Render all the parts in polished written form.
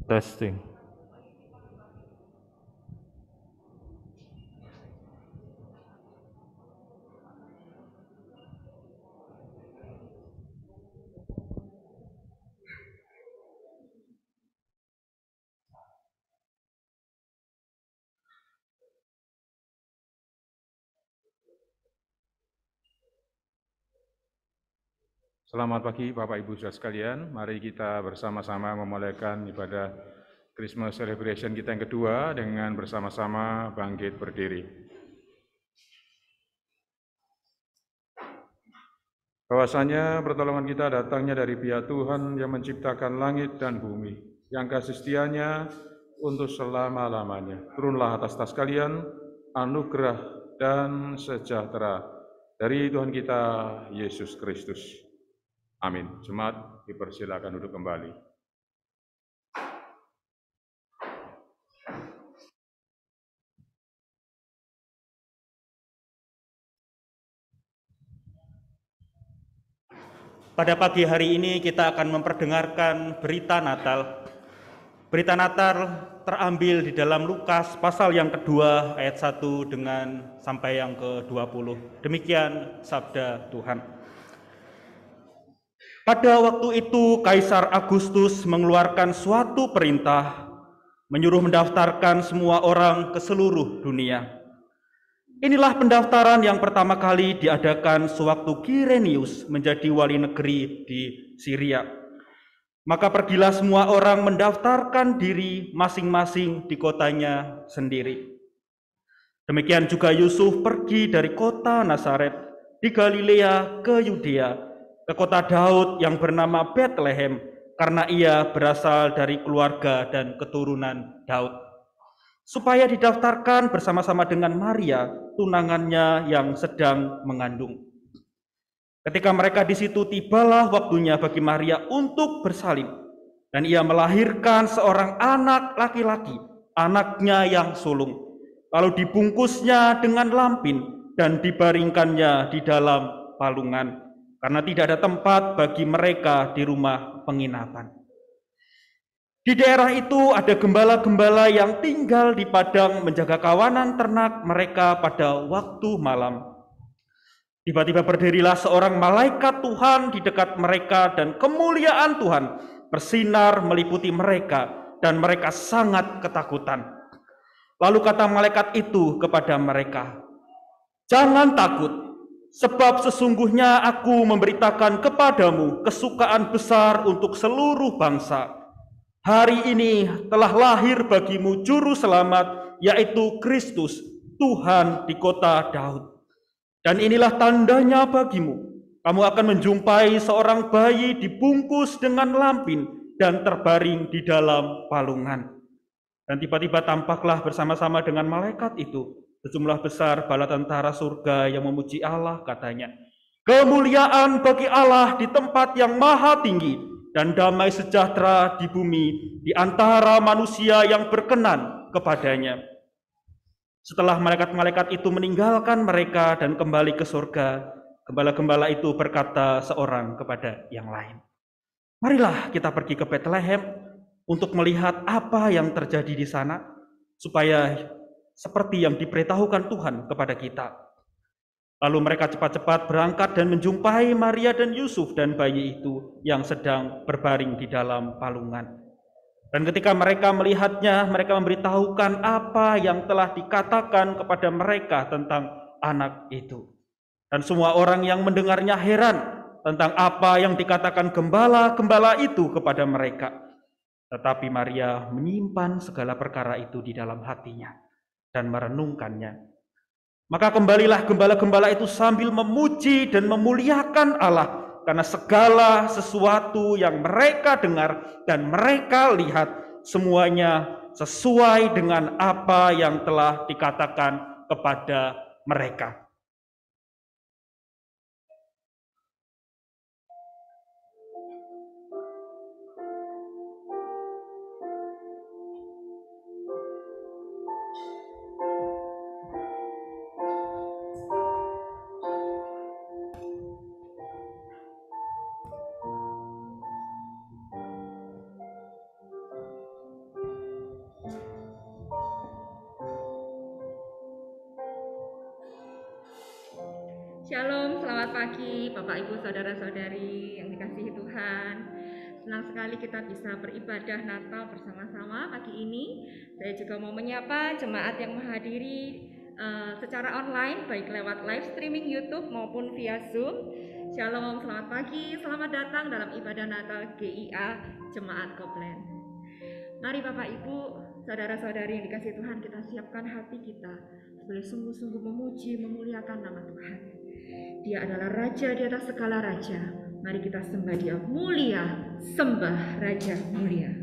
Testing. Selamat pagi Bapak Ibu Saudara sekalian. Mari kita bersama-sama memulaikan ibadah Christmas Celebration kita yang kedua dengan bersama-sama bangkit berdiri. Bahwasanya pertolongan kita datangnya dari pihak Tuhan yang menciptakan langit dan bumi, yang kasih setianya untuk selama-lamanya. Turunlah atas tas kalian anugerah dan sejahtera dari Tuhan kita Yesus Kristus. Amin. Jemaat dipersilakan duduk kembali. Pada pagi hari ini kita akan memperdengarkan berita Natal. Berita Natal terambil di dalam Lukas pasal yang kedua ayat 1 dengan sampai yang ke-20. Demikian sabda Tuhan. Pada waktu itu Kaisar Agustus mengeluarkan suatu perintah menyuruh mendaftarkan semua orang ke seluruh dunia. Inilah pendaftaran yang pertama kali diadakan sewaktu Kirenius menjadi wali negeri di Syria. Maka pergilah semua orang mendaftarkan diri masing-masing di kotanya sendiri. Demikian juga Yusuf pergi dari kota Nazaret di Galilea ke Yudea, ke kota Daud yang bernama Bethlehem, karena ia berasal dari keluarga dan keturunan Daud, supaya didaftarkan bersama-sama dengan Maria, tunangannya yang sedang mengandung. Ketika mereka di situ, tibalah waktunya bagi Maria untuk bersalin, dan ia melahirkan seorang anak laki-laki, anaknya yang sulung. Lalu dibungkusnya dengan lampin dan dibaringkannya di dalam palungan, karena tidak ada tempat bagi mereka di rumah penginapan. Di daerah itu ada gembala-gembala yang tinggal di padang menjaga kawanan ternak mereka pada waktu malam. Tiba-tiba berdirilah seorang malaikat Tuhan di dekat mereka dan kemuliaan Tuhan bersinar meliputi mereka dan mereka sangat ketakutan. Lalu kata malaikat itu kepada mereka, "Jangan takut, sebab sesungguhnya aku memberitakan kepadamu kesukaan besar untuk seluruh bangsa. Hari ini telah lahir bagimu juru selamat, yaitu Kristus, Tuhan di kota Daud. Dan inilah tandanya bagimu, kamu akan menjumpai seorang bayi dibungkus dengan lampin dan terbaring di dalam palungan." Dan tiba-tiba tampaklah bersama-sama dengan malaikat itu sejumlah besar bala tentara surga yang memuji Allah, katanya, "Kemuliaan bagi Allah di tempat yang maha tinggi, dan damai sejahtera di bumi di antara manusia yang berkenan kepadanya." Setelah malaikat-malaikat itu meninggalkan mereka dan kembali ke surga, gembala-gembala itu berkata seorang kepada yang lain, "Marilah kita pergi ke Bethlehem untuk melihat apa yang terjadi di sana, supaya seperti yang diberitahukan Tuhan kepada kita." Lalu mereka cepat-cepat berangkat dan menjumpai Maria dan Yusuf dan bayi itu yang sedang berbaring di dalam palungan. Dan ketika mereka melihatnya, mereka memberitahukan apa yang telah dikatakan kepada mereka tentang anak itu. Dan semua orang yang mendengarnya heran tentang apa yang dikatakan gembala-gembala itu kepada mereka. Tetapi Maria menyimpan segala perkara itu di dalam hatinya dan merenungkannya. Maka kembalilah gembala-gembala itu sambil memuji dan memuliakan Allah, karena segala sesuatu yang mereka dengar dan mereka lihat semuanya sesuai dengan apa yang telah dikatakan kepada mereka. pagi Bapak Ibu Saudara-saudari yang dikasihi Tuhan. Senang sekali kita bisa beribadah Natal bersama-sama pagi ini. Saya juga mau menyapa jemaat yang menghadiri secara online baik lewat live streaming YouTube maupun via Zoom. Shalom, selamat pagi, selamat datang dalam ibadah Natal GIA Jemaat Koplen. Mari Bapak Ibu, saudara-saudari yang dikasihi Tuhan, kita siapkan hati kita boleh sungguh-sungguh memuji, memuliakan nama Tuhan. Dia adalah Raja di atas segala raja. Mari kita sembah Dia mulia, sembah Raja mulia.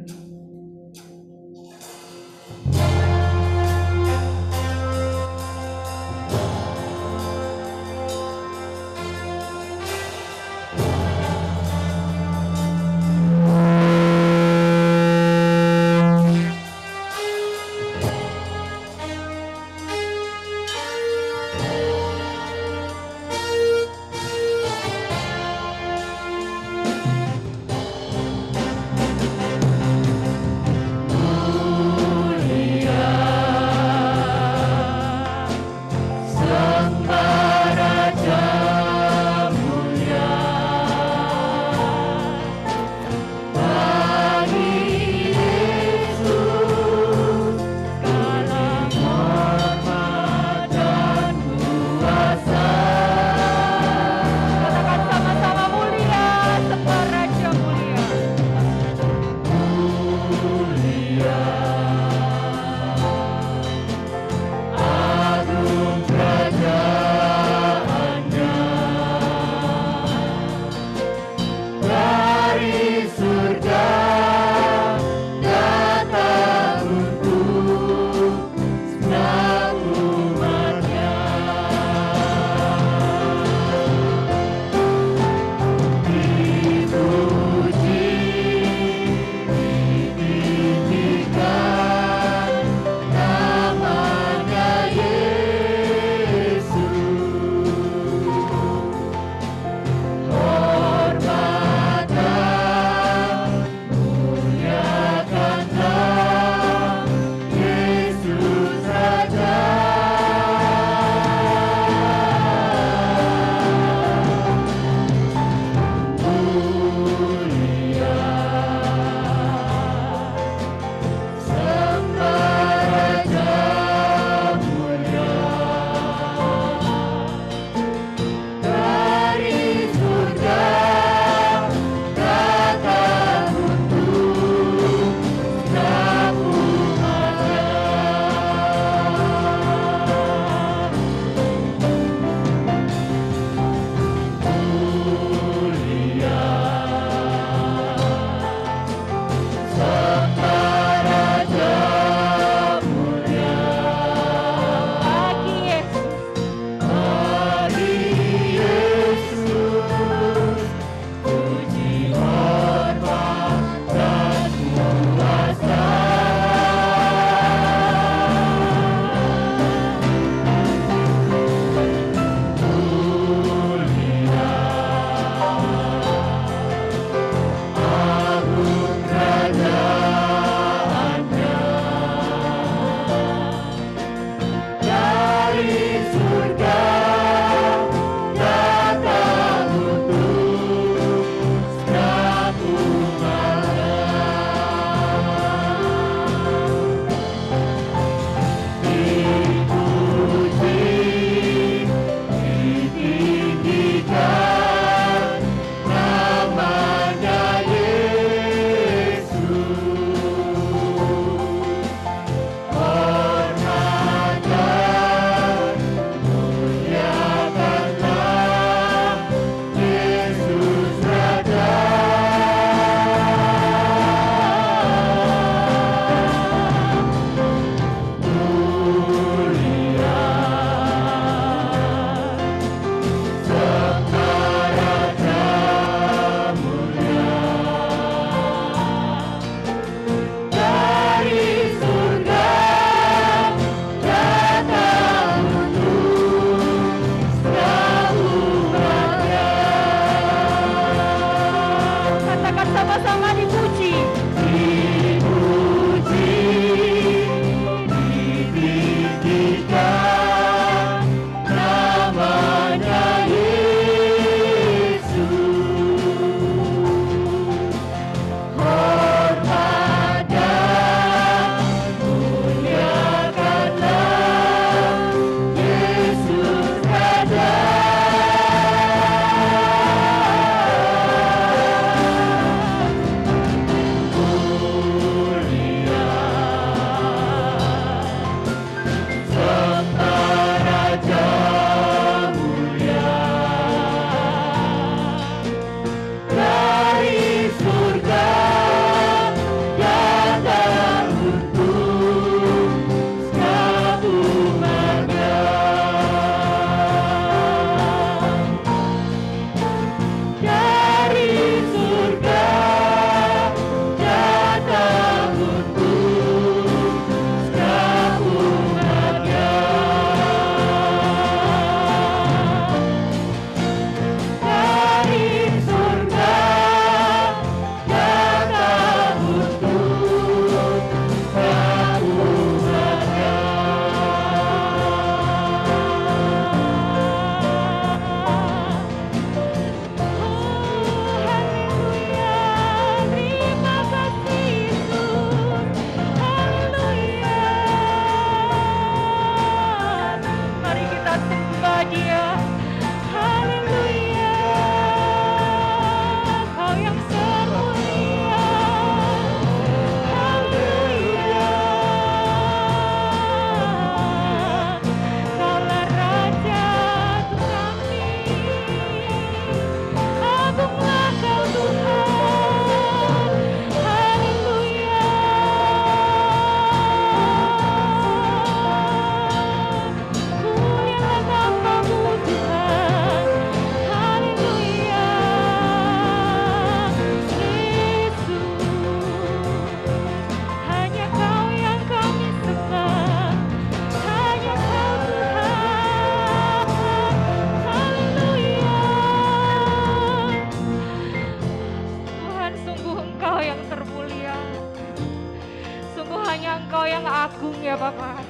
agung ya Bapa.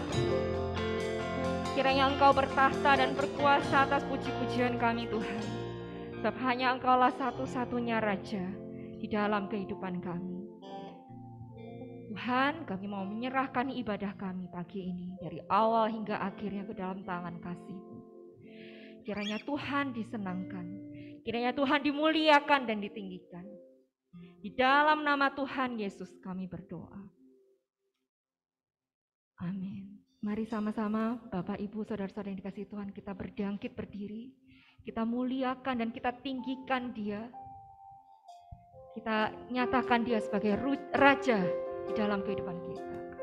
Kiranya Engkau bertahta dan berkuasa atas puji-pujian kami Tuhan. Sebab hanya Engkaulah satu-satunya Raja di dalam kehidupan kami. Tuhan, kami mau menyerahkan ibadah kami pagi ini dari awal hingga akhirnya ke dalam tangan kasih-Mu. Kiranya Tuhan disenangkan, kiranya Tuhan dimuliakan dan ditinggikan. Di dalam nama Tuhan Yesus kami berdoa. Amin. Mari sama-sama Bapak, Ibu, Saudara-saudara yang dikasihi Tuhan, kita berdangkit berdiri. Kita muliakan dan kita tinggikan Dia. Kita nyatakan Dia sebagai Raja di dalam kehidupan kita.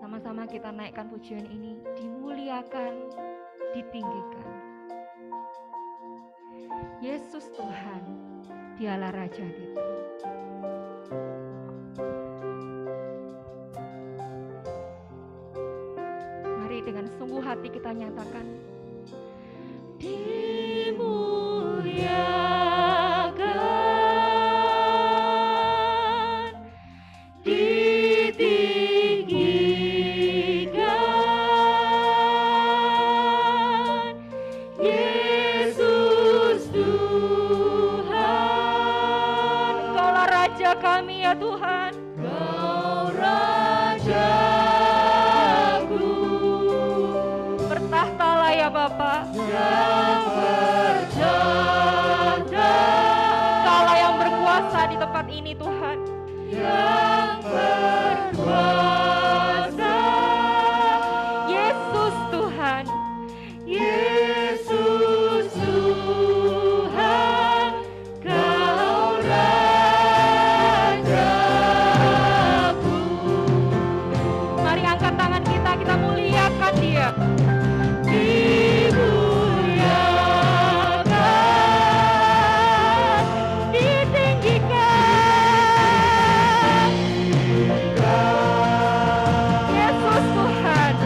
Sama-sama kita naikkan pujian ini, dimuliakan, ditinggikan. Yesus Tuhan, Dialah Raja kita. Mari dengan sungguh hati kita nyatakan, dimuliakan, ditinggikan, Yesus Tuhan. Engkaulah Raja kami ya Tuhan. Engkau Rajaku. Bertahtalah ya Bapa. Yang bertahta. Engkaulah yang berkuasa di tempat ini Tuhan. Yang berkuasa. Yesus Tuhan. Yesus Tuhan. Kau Rajaku. Mari angkat tangan kita muliakan Dia. Dimuliakan, ditinggikan, Yesus Tuhan,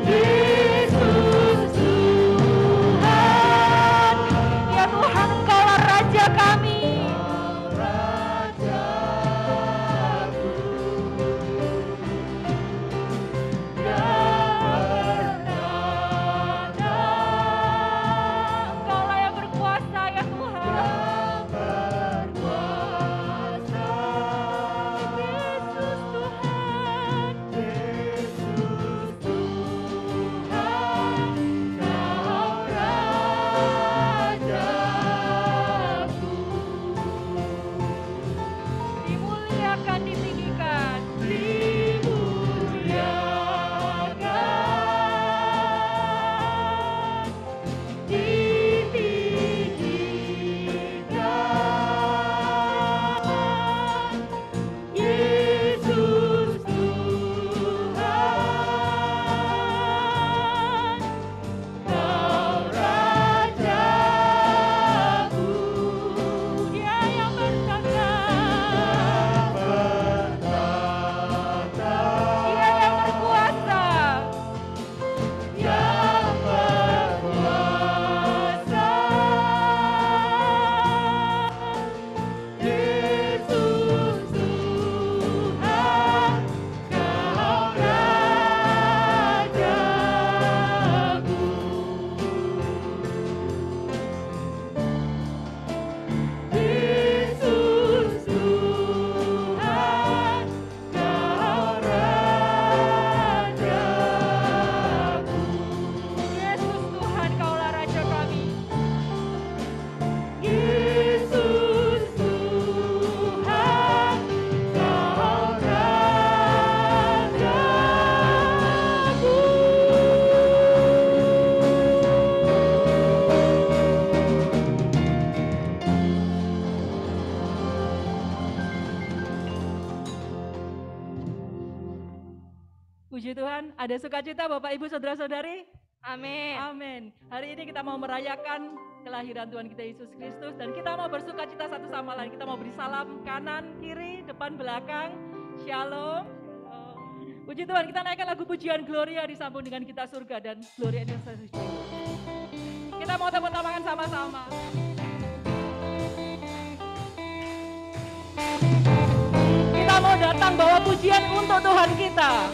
Yesus Tuhan, ya Tuhan Engkaulah Raja kami. Engkaulah yang berkuasa ya Tuhan. Yesus Tuhan. Yesus Tuhan. Kau Rajaku. Dimuliakan, ditinggikan. Dimuliakan, ditinggikan, Yesus Tuhan. Kau Rajaku. Dia yang bertahta. Dia yang berkuasa. Yang berkuasa. Yesus Tuhan. Kau Rajaku. Yesus Tuhan, Kau Rajaku. Yesus Tuhan, Kaulah Raja kami. Yesus Tuhan, Kau Rajaku. Puji Tuhan, ada sukacita Bapak Ibu Saudara-saudari? Amin. Amin. Hari ini kita mau merayakan kelahiran Tuhan kita Yesus Kristus dan kita mau bersukacita satu sama lain. Kita mau beri salam kanan, kiri, depan, belakang. Shalom. Puji Tuhan, kita naikkan lagu pujian Gloria disambung dengan kita surga dan Gloria ini suci. Kita mau tepuk tangan sama-sama. Kita mau datang bawa pujian untuk Tuhan kita.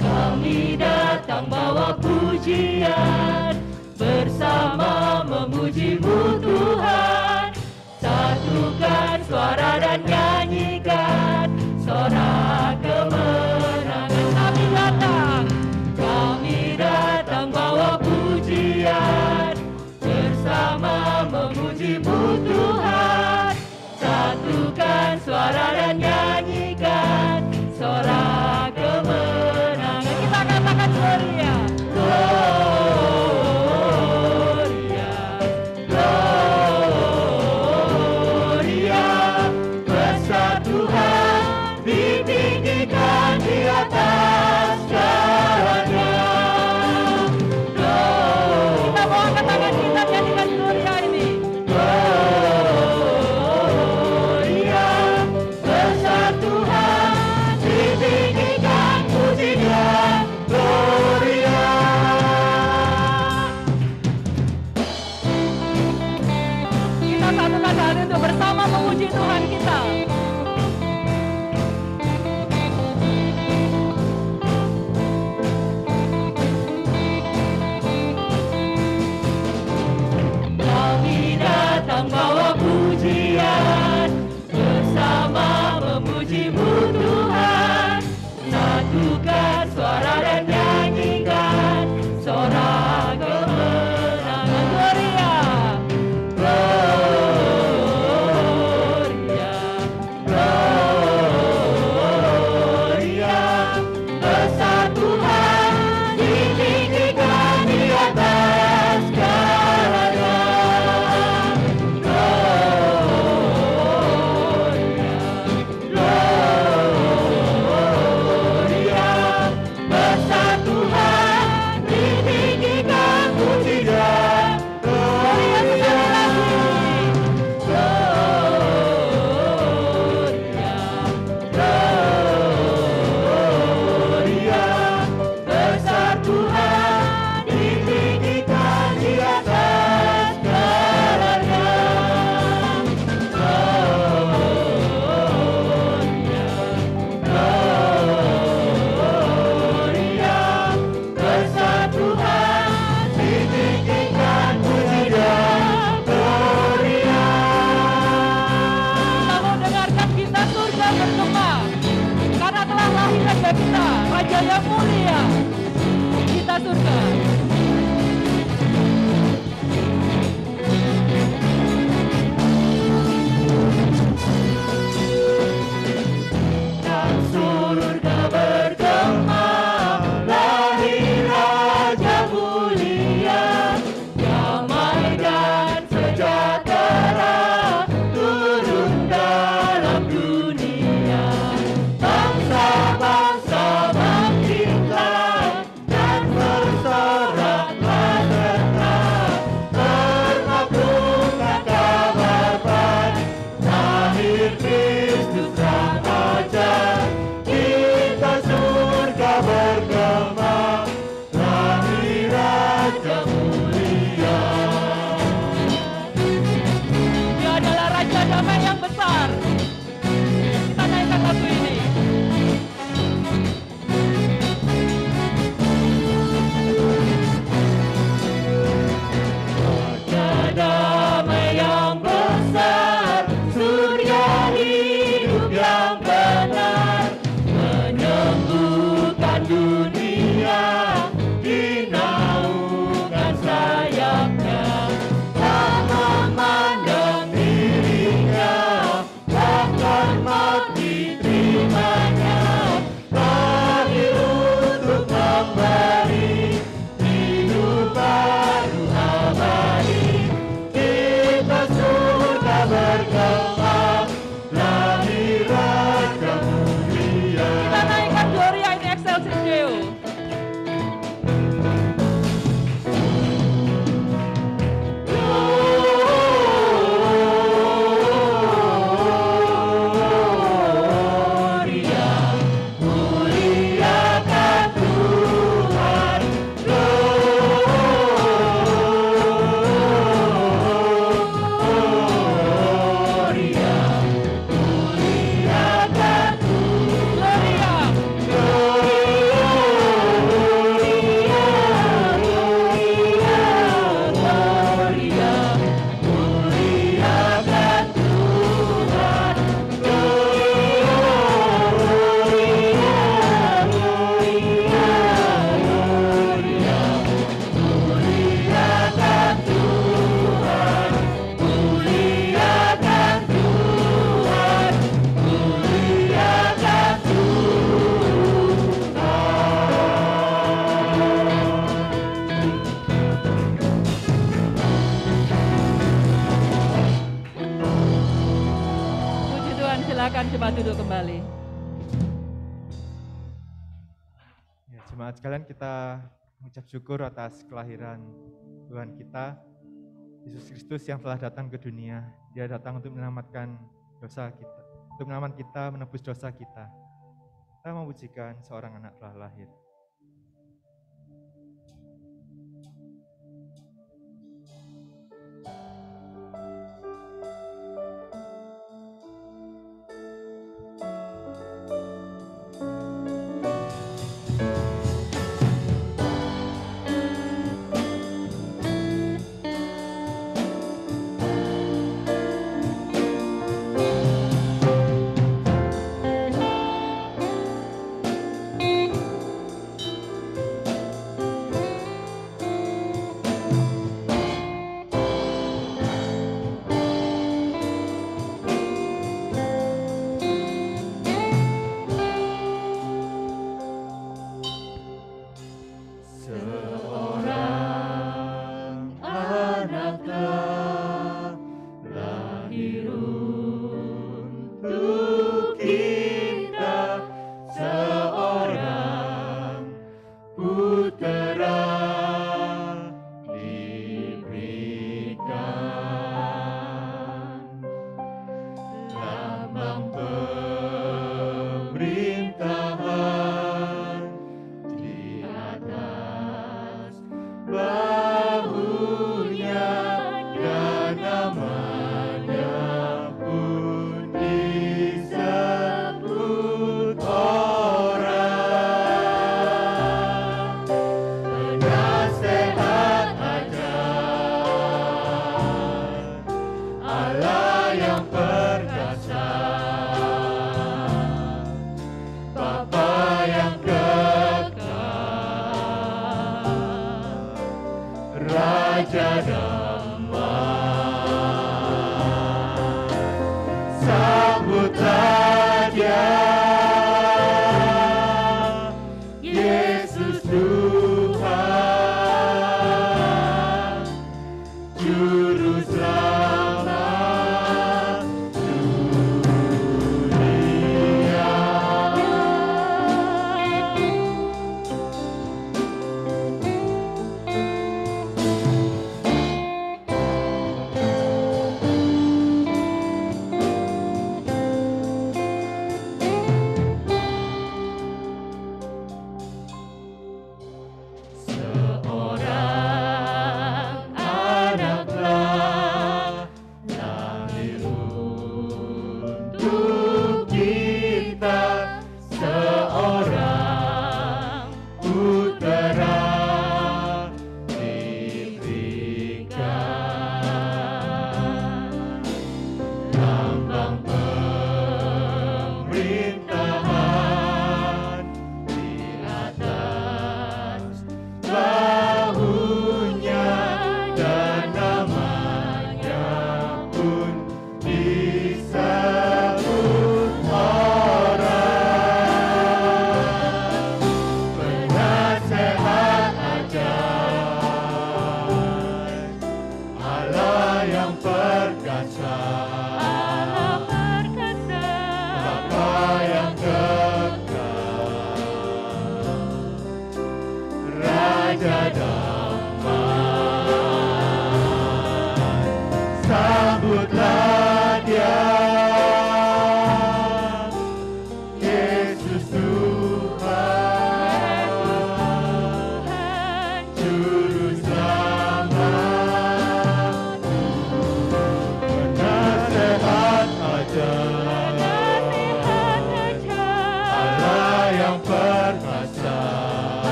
Kami datang bawa pujian, bersama memuji-Mu Tuhan. Satukan suara dan nyanyikan sorak kemenangan. Kami datang bawa pujian, bersama memuji-Mu Tuhan. Satukan suara dan nyanyikan sorak kemenangan. Kita katakan Gloria, Gloria, Gloria. Besar Tuhan, ditinggikan di atas segalanya. Kita mau angkat tangan kita nyanyikan Gloria ini. Gloria, besar Tuhan, ditinggikan pujinya. Gloria. Kita satukan hati untuk bersama memuji Tuhan kita. Kami datang bawa pujian, bersama memuji-Mu Tuhan. Satukan suara dan nyanyikan sorak kemenangan. Gloria, Gloria, Gloria. Besar Tuhan, ditinggikan di atas segalanya. Gloria, besar Tuhan, ditinggikan pujinya. Gloria sekali lagi. Gloria, Gloria, besar Tuhan, ditinggikan di atas segalanya. Gloria, besar Tuhan, ditinggikan pujinya. Gloria. Kita mau dengarkan kita surga bergema, karena telah lahir bagi kita Raja yang mulia. Kita surga. Dan surga bergema, lahir Raja mulia. Damai dan sejahtera turun dalam dunia. Bangsa-bangsa bangkitlah dan bersatu. Silakan jemaat duduk kembali. Ya, jemaat sekalian, kita mengucap syukur atas kelahiran Tuhan kita, Yesus Kristus yang telah datang ke dunia. Dia datang untuk menyelamatkan dosa kita, untuk menyelamatkan kita, menebus dosa kita. Kita memujikan seorang anak telah lahir.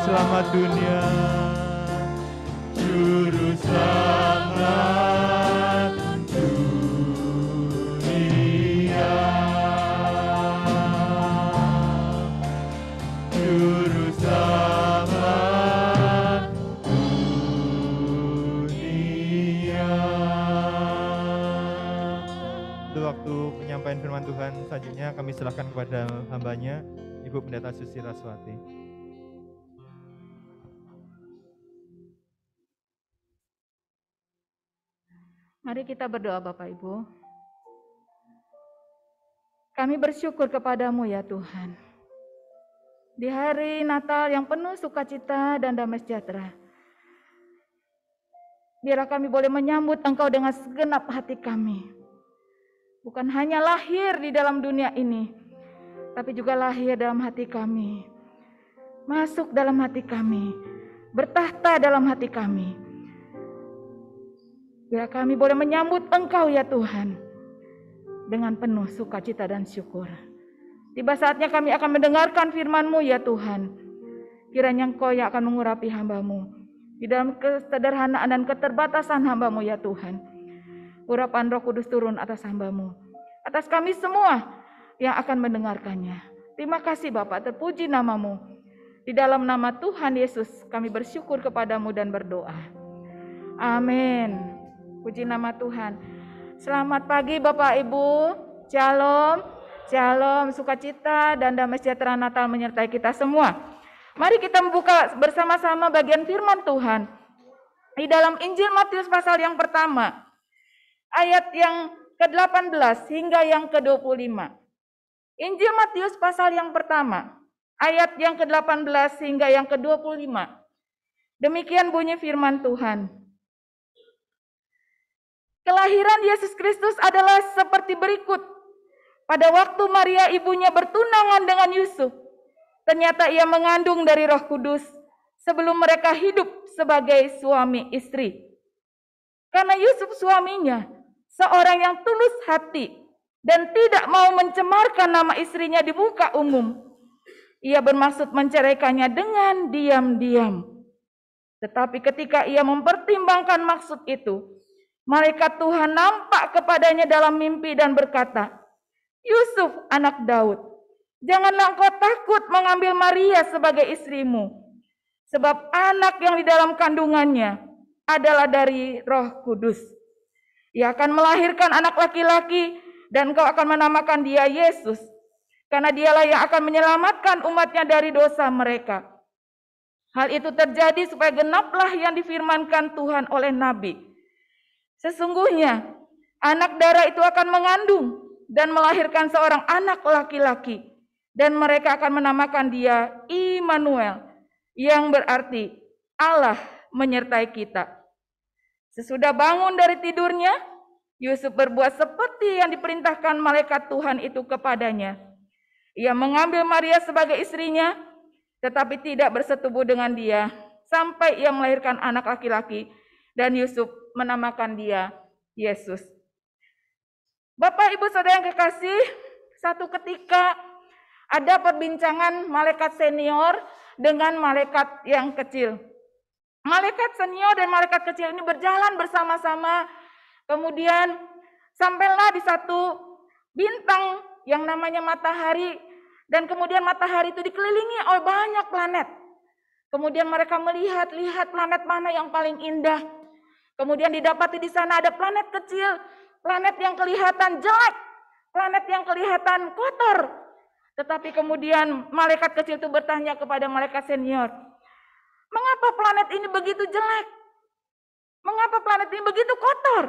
selamat dunia, juru selamat dunia. firman Tuhan. Selanjutnya kami serahkan kepada hambanya, Ibu Pendeta Susi Raswati. Mari kita berdoa Bapak Ibu. Kami bersyukur kepadamu ya Tuhan. Di hari Natal yang penuh sukacita dan damai sejahtera, biarlah kami boleh menyambut Engkau dengan segenap hati kami. Bukan hanya lahir di dalam dunia ini, tapi juga lahir dalam hati kami. Masuk dalam hati kami, bertahta dalam hati kami. Biar kami boleh menyambut Engkau ya Tuhan, dengan penuh sukacita dan syukur. Tiba saatnya kami akan mendengarkan firman-Mu ya Tuhan. Kiranya Engkau yang akan mengurapi hamba-Mu di dalam kesederhanaan dan keterbatasan hamba-Mu ya Tuhan. Urapan Roh Kudus turun atas hamba-Mu, atas kami semua yang akan mendengarkannya. Terima kasih Bapak, terpuji nama-Mu. Di dalam nama Tuhan Yesus kami bersyukur kepadamu dan berdoa. Amin. Puji nama Tuhan. Selamat pagi Bapak Ibu. Shalom. Shalom, sukacita dan damai sejahtera Natal menyertai kita semua. Mari kita membuka bersama-sama bagian firman Tuhan di dalam Injil Matius pasal yang pertama, ayat yang ke-18 hingga yang ke-25. Injil Matius pasal yang pertama, ayat yang ke-18 hingga yang ke-25. Demikian bunyi firman Tuhan. Kelahiran Yesus Kristus adalah seperti berikut. Pada waktu Maria ibunya bertunangan dengan Yusuf, ternyata ia mengandung dari Roh Kudus sebelum mereka hidup sebagai suami istri. Karena Yusuf suaminya seorang yang tulus hati dan tidak mau mencemarkan nama istrinya di muka umum, ia bermaksud menceraikannya dengan diam-diam. Tetapi ketika ia mempertimbangkan maksud itu, malaikat Tuhan nampak kepadanya dalam mimpi dan berkata, Yusuf anak Daud, janganlah engkau takut mengambil Maria sebagai istrimu, sebab anak yang di dalam kandungannya adalah dari Roh Kudus. Ia akan melahirkan anak laki-laki dan engkau akan menamakan dia Yesus, karena dialah yang akan menyelamatkan umatnya dari dosa mereka. Hal itu terjadi supaya genaplah yang difirmankan Tuhan oleh Nabi. Sesungguhnya anak darah itu akan mengandung dan melahirkan seorang anak laki-laki, dan mereka akan menamakan dia Immanuel, yang berarti Allah menyertai kita. Sesudah bangun dari tidurnya, Yusuf berbuat seperti yang diperintahkan malaikat Tuhan itu kepadanya. Ia mengambil Maria sebagai istrinya, tetapi tidak bersetubuh dengan dia, sampai ia melahirkan anak laki-laki, dan Yusuf menamakan dia Yesus. Bapak, Ibu, Saudara yang kekasih, satu ketika ada perbincangan malaikat senior dengan malaikat yang kecil. Malaikat senior dan malaikat kecil ini berjalan bersama-sama, kemudian sampailah di satu bintang yang namanya matahari, dan kemudian matahari itu dikelilingi oleh banyak planet. Kemudian mereka melihat planet mana yang paling indah. Kemudian didapati di sana ada planet kecil, planet yang kelihatan jelek, planet yang kelihatan kotor. Tetapi kemudian malaikat kecil itu bertanya kepada malaikat senior, mengapa planet ini begitu jelek? Mengapa planet ini begitu kotor?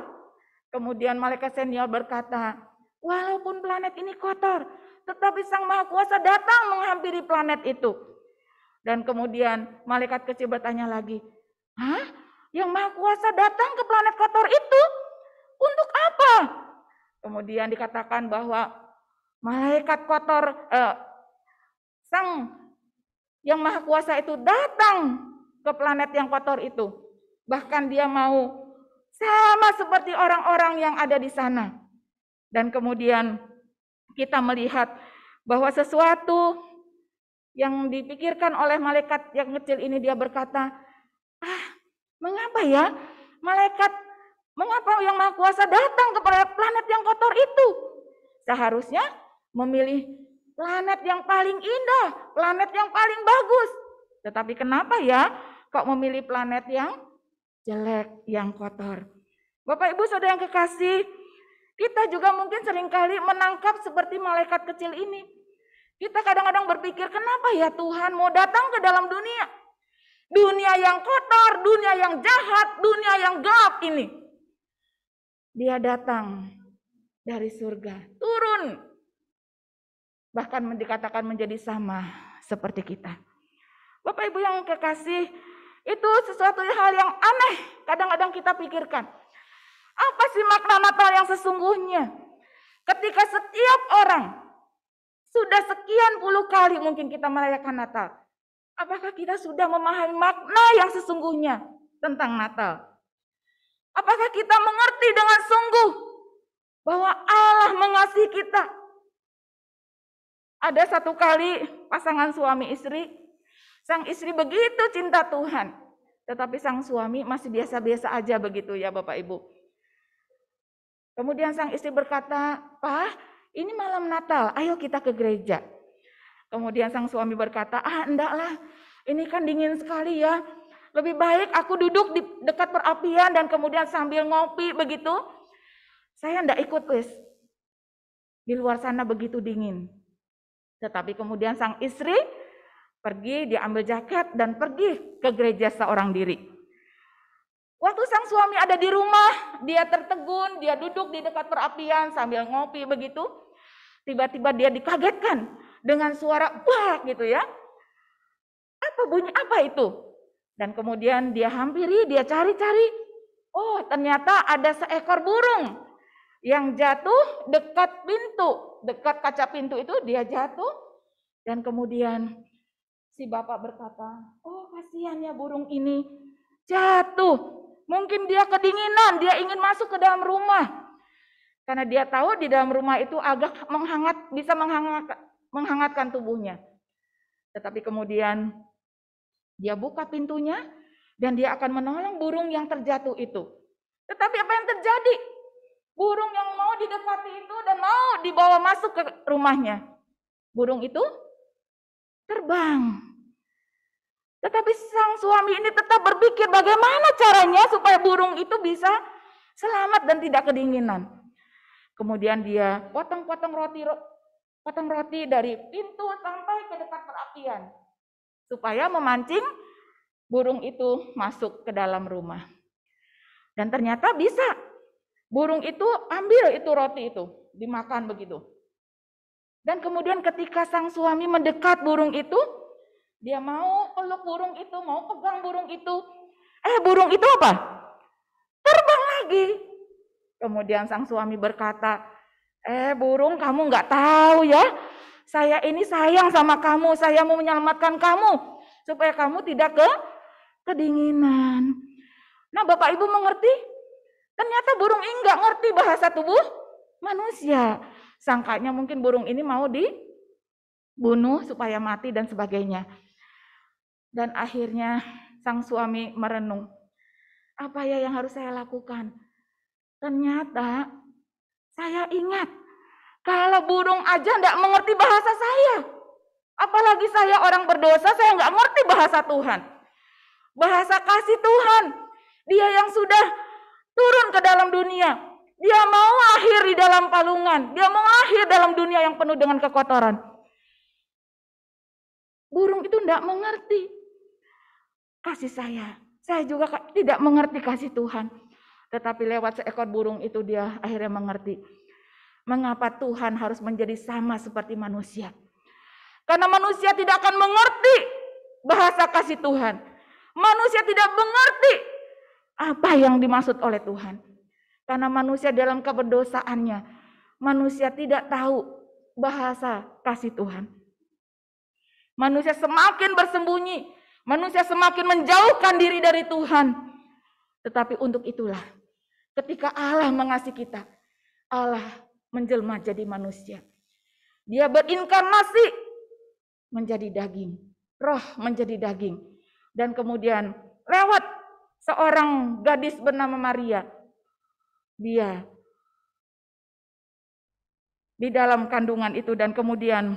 Kemudian malaikat senior berkata, walaupun planet ini kotor, tetapi Sang Maha Kuasa datang menghampiri planet itu. Dan kemudian malaikat kecil bertanya lagi, hah? Yang Maha Kuasa datang ke planet kotor itu? Untuk apa? Kemudian dikatakan bahwa malaikat kotor, Sang yang Maha Kuasa itu datang ke planet yang kotor itu. Bahkan dia mau sama seperti orang-orang yang ada di sana. Dan kemudian kita melihat bahwa sesuatu yang dipikirkan oleh malaikat yang kecil ini, dia berkata, mengapa ya mengapa yang Maha Kuasa datang kepada planet yang kotor itu? Seharusnya memilih planet yang paling indah, planet yang paling bagus. Tetapi kenapa ya kok memilih planet yang jelek, yang kotor? Bapak, Ibu, Saudara yang kekasih, Kita juga mungkin seringkali menangkap seperti malaikat kecil ini. Kita kadang-kadang berpikir, kenapa ya Tuhan mau datang ke dalam dunia? Dunia yang kotor, dunia yang jahat, dunia yang gelap ini. Dia datang dari surga, turun. Bahkan dikatakan menjadi sama seperti kita. Bapak Ibu yang kekasih, itu sesuatu hal yang aneh kadang-kadang kita pikirkan. Apa sih makna Natal yang sesungguhnya? Ketika setiap orang sudah sekian puluh kali mungkin kita merayakan Natal, apakah kita sudah memahami makna yang sesungguhnya tentang Natal? Apakah kita mengerti dengan sungguh bahwa Allah mengasihi kita? Ada satu kali pasangan suami istri, sang istri begitu cinta Tuhan, tetapi sang suami masih biasa-biasa aja begitu ya Bapak Ibu. Kemudian sang istri berkata, "Pak, ini malam Natal, ayo kita ke gereja." Kemudian sang suami berkata, "Endaklah, ini kan dingin sekali ya. Lebih baik aku duduk di dekat perapian dan kemudian sambil ngopi begitu. Saya enggak ikut wis. Di luar sana begitu dingin." Tetapi kemudian sang istri pergi, dia ambil jaket dan pergi ke gereja seorang diri. Waktu sang suami ada di rumah, dia tertegun, dia duduk di dekat perapian sambil ngopi begitu. Tiba-tiba dia dikagetkan dengan suara wah gitu ya. Apa bunyi apa itu? Dan kemudian dia hampiri, dia cari-cari. Oh, ternyata ada seekor burung yang jatuh dekat pintu, dekat kaca pintu itu dia jatuh. Dan kemudian si bapak berkata, "Oh, kasihan ya burung ini jatuh. Mungkin dia kedinginan, dia ingin masuk ke dalam rumah." Karena dia tahu di dalam rumah itu agak bisa menghangatkan tubuhnya. Tetapi kemudian dia buka pintunya dan dia akan menolong burung yang terjatuh itu. Tetapi apa yang terjadi? Burung yang mau didekati itu dan mau dibawa masuk ke rumahnya. Burung itu terbang. Tetapi sang suami ini tetap berpikir bagaimana caranya supaya burung itu bisa selamat dan tidak kedinginan. Kemudian dia potong-potong roti dari pintu sampai ke dekat perapian supaya memancing burung itu masuk ke dalam rumah. Dan ternyata bisa. Burung itu ambil itu roti itu, dimakan begitu. Dan kemudian ketika sang suami mendekat burung itu, dia mau peluk burung itu, mau pegang burung itu. Burung itu apa? Terbang lagi. Kemudian sang suami berkata, burung kamu nggak tahu ya, saya ini sayang sama kamu, saya mau menyelamatkan kamu supaya kamu tidak kedinginan. Nah Bapak Ibu mengerti? Ternyata burung ini nggak ngerti bahasa tubuh manusia. Sangkanya mungkin burung ini mau dibunuh supaya mati dan sebagainya. Dan akhirnya sang suami merenung, apa ya yang harus saya lakukan? Ternyata saya ingat, kalau burung aja enggak mengerti bahasa saya. Apalagi saya orang berdosa, saya enggak ngerti bahasa Tuhan. Bahasa kasih Tuhan. Dia yang sudah turun ke dalam dunia. Dia mau lahir di dalam palungan. Dia mau lahir dalam dunia yang penuh dengan kekotoran. Burung itu enggak mengerti kasih saya. Saya juga tidak mengerti kasih Tuhan. Tetapi lewat seekor burung itu dia akhirnya mengerti. Mengapa Tuhan harus menjadi sama seperti manusia. Karena manusia tidak akan mengerti bahasa kasih Tuhan. Manusia tidak mengerti apa yang dimaksud oleh Tuhan. Karena manusia dalam keberdosaannya, manusia tidak tahu bahasa kasih Tuhan. Manusia semakin bersembunyi, manusia semakin menjauhkan diri dari Tuhan. Tetapi untuk itulah, ketika Allah mengasihi kita, Allah menjelma jadi manusia. Dia berinkarnasi menjadi daging, roh menjadi daging. Dan kemudian lewat seorang gadis bernama Maria, dia di dalam kandungan itu dan kemudian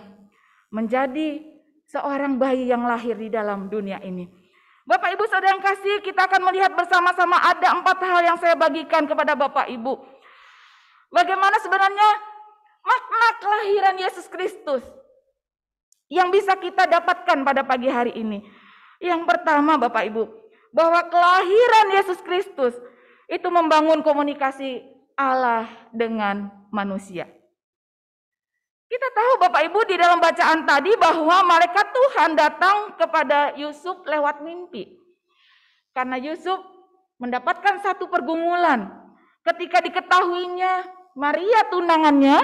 menjadi seorang bayi yang lahir di dalam dunia ini. Bapak Ibu Saudara yang kasih, kita akan melihat bersama-sama ada 4 hal yang saya bagikan kepada Bapak Ibu. Bagaimana sebenarnya makna kelahiran Yesus Kristus yang bisa kita dapatkan pada pagi hari ini? Yang pertama Bapak Ibu, bahwa kelahiran Yesus Kristus itu membangun komunikasi Allah dengan manusia. Kita tahu Bapak Ibu di dalam bacaan tadi bahwa malaikat Tuhan datang kepada Yusuf lewat mimpi. Karena Yusuf mendapatkan satu pergumulan ketika diketahuinya Maria tunangannya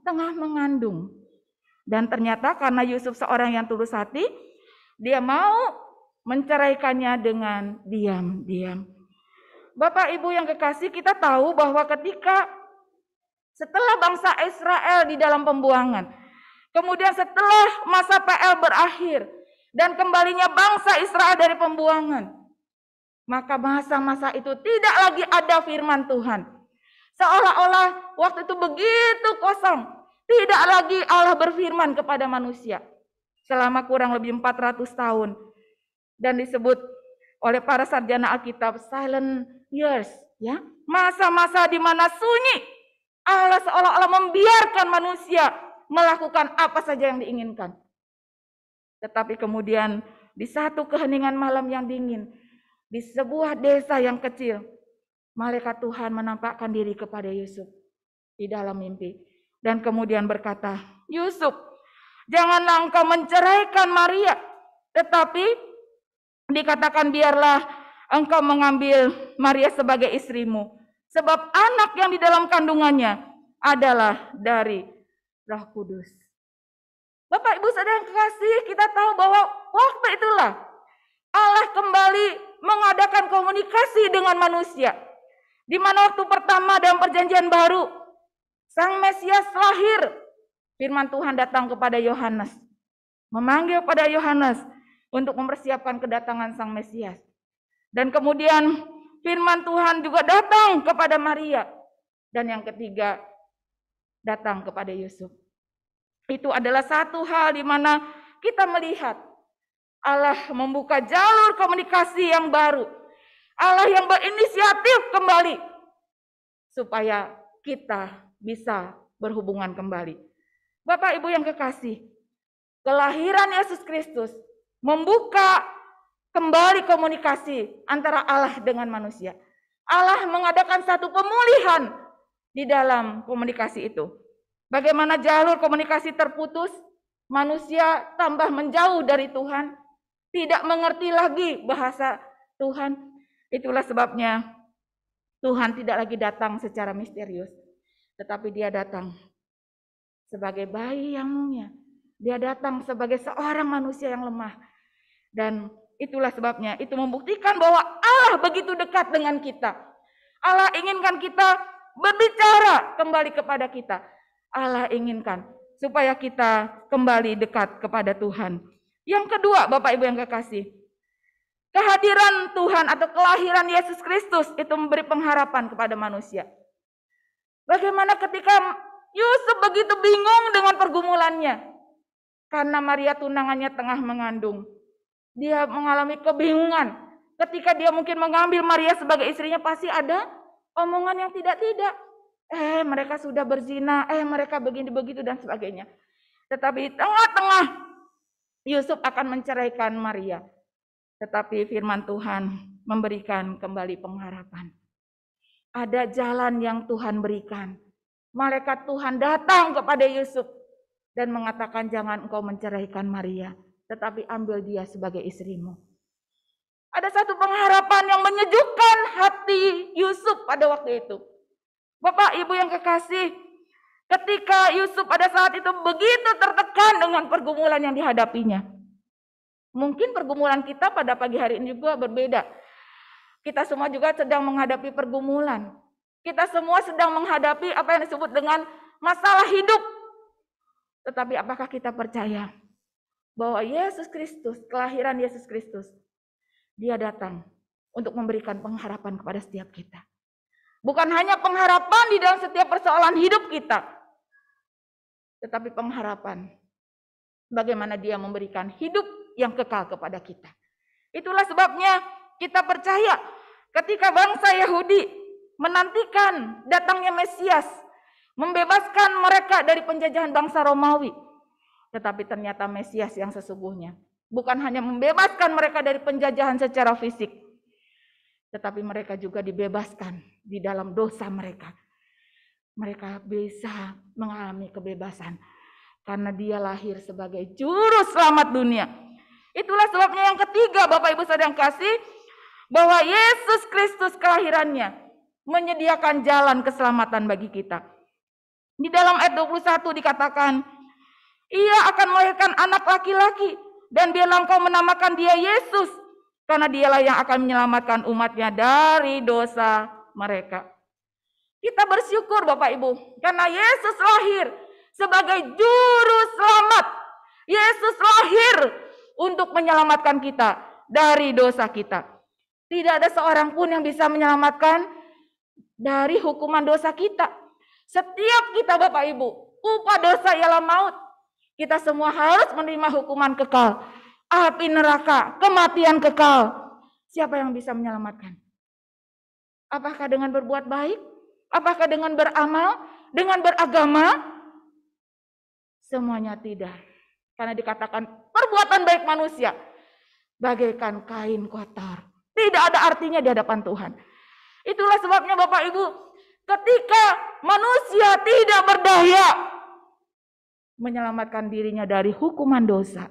tengah mengandung. Dan ternyata karena Yusuf seorang yang tulus hati, dia mau menceraikannya dengan diam-diam. Bapak Ibu yang kekasih, kita tahu bahwa ketika setelah bangsa Israel di dalam pembuangan, kemudian setelah masa PL berakhir dan kembalinya bangsa Israel dari pembuangan, maka masa-masa itu tidak lagi ada firman Tuhan. Seolah-olah waktu itu begitu kosong, tidak lagi Allah berfirman kepada manusia selama kurang lebih 400 tahun. Dan disebut oleh para sarjana Alkitab silent years, ya, masa-masa di mana sunyi. Allah seolah-olah membiarkan manusia melakukan apa saja yang diinginkan. Tetapi kemudian di satu keheningan malam yang dingin, di sebuah desa yang kecil, malaikat Tuhan menampakkan diri kepada Yusuf di dalam mimpi. Dan kemudian berkata, Yusuf, janganlah engkau menceraikan Maria, tetapi dikatakan biarlah engkau mengambil Maria sebagai istrimu. Sebab anak yang di dalam kandungannya adalah dari Roh Kudus. Bapak Ibu Saudara yang kekasih, kita tahu bahwa waktu itulah Allah kembali mengadakan komunikasi dengan manusia. Di mana waktu pertama dalam perjanjian baru, Sang Mesias lahir. Firman Tuhan datang kepada Yohanes, memanggil pada Yohanes untuk mempersiapkan kedatangan Sang Mesias. Dan kemudian firman Tuhan juga datang kepada Maria. Dan yang ketiga, datang kepada Yusuf. Itu adalah satu hal di mana kita melihat Allah membuka jalur komunikasi yang baru. Allah yang berinisiatif kembali supaya kita bisa berhubungan kembali. Bapak Ibu yang kekasih, kelahiran Yesus Kristus membuka kembali komunikasi antara Allah dengan manusia. Allah mengadakan satu pemulihan di dalam komunikasi itu. Bagaimana jalur komunikasi terputus, manusia tambah menjauh dari Tuhan, tidak mengerti lagi bahasa Tuhan. Itulah sebabnya Tuhan tidak lagi datang secara misterius, tetapi Dia datang sebagai bayi yang mungil. Dia datang sebagai seorang manusia yang lemah. Dan itulah sebabnya itu membuktikan bahwa Allah begitu dekat dengan kita. Allah inginkan kita berbicara kembali kepada kita. Allah inginkan supaya kita kembali dekat kepada Tuhan. Yang kedua, Bapak Ibu yang kekasih, kehadiran Tuhan atau kelahiran Yesus Kristus itu memberi pengharapan kepada manusia. Bagaimana ketika Yusuf begitu bingung dengan pergumulannya karena Maria tunangannya tengah mengandung. Dia mengalami kebingungan. Ketika dia mungkin mengambil Maria sebagai istrinya, pasti ada omongan yang tidak-tidak. Mereka sudah berzina, mereka begini begitu dan sebagainya. Tetapi tengah-tengah Yusuf akan menceraikan Maria. Tetapi firman Tuhan memberikan kembali pengharapan. Ada jalan yang Tuhan berikan. Malaikat Tuhan datang kepada Yusuf dan mengatakan, jangan engkau menceraikan Maria, tetapi ambil dia sebagai istrimu. Ada satu pengharapan yang menyejukkan hati Yusuf pada waktu itu. Bapak Ibu yang kekasih, ketika Yusuf pada saat itu begitu tertekan dengan pergumulan yang dihadapinya. Mungkin pergumulan kita pada pagi hari ini juga berbeda. Kita semua juga sedang menghadapi pergumulan. Kita semua sedang menghadapi apa yang disebut dengan masalah hidup. Tetapi apakah kita percaya bahwa Yesus Kristus, kelahiran Yesus Kristus, Dia datang untuk memberikan pengharapan kepada setiap kita. Bukan hanya pengharapan di dalam setiap persoalan hidup kita, tetapi pengharapan bagaimana Dia memberikan hidup yang kekal kepada kita. Itulah sebabnya kita percaya ketika bangsa Yahudi menantikan datangnya Mesias, membebaskan mereka dari penjajahan bangsa Romawi. Tetapi ternyata Mesias yang sesungguhnya bukan hanya membebaskan mereka dari penjajahan secara fisik, tetapi mereka juga dibebaskan di dalam dosa mereka. Mereka bisa mengalami kebebasan karena dia lahir sebagai juru selamat dunia. Itulah sebabnya yang ketiga, Bapak Ibu Saudara yang kasih, bahwa Yesus Kristus kelahirannya menyediakan jalan keselamatan bagi kita. Di dalam ayat 21 dikatakan, ia akan melahirkan anak laki-laki dan biarlah engkau menamakan dia Yesus, karena dialah yang akan menyelamatkan umatnya dari dosa mereka. Kita bersyukur Bapak Ibu, karena Yesus lahir sebagai juru selamat. Yesus lahir untuk menyelamatkan kita dari dosa kita. Tidak ada seorang pun yang bisa menyelamatkan dari hukuman dosa kita. Setiap kita Bapak Ibu, upah dosa ialah maut. Kita semua harus menerima hukuman kekal, api neraka, kematian kekal. Siapa yang bisa menyelamatkan? Apakah dengan berbuat baik? Apakah dengan beramal? Dengan beragama? Semuanya tidak. Karena dikatakan perbuatan baik manusia bagaikan kain kotor. Tidak ada artinya di hadapan Tuhan. Itulah sebabnya Bapak Ibu, ketika manusia tidak berdaya menyelamatkan dirinya dari hukuman dosa,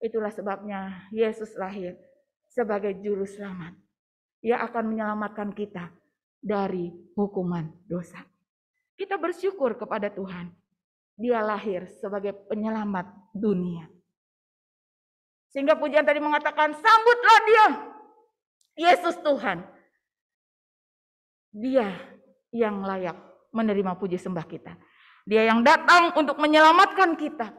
itulah sebabnya Yesus lahir sebagai juru selamat. Ia akan menyelamatkan kita dari hukuman dosa. Kita bersyukur kepada Tuhan. Dia lahir sebagai penyelamat dunia. Sehingga pujian tadi mengatakan, sambutlah dia, Yesus Tuhan. Dia yang layak menerima puji sembah kita. Dia yang datang untuk menyelamatkan kita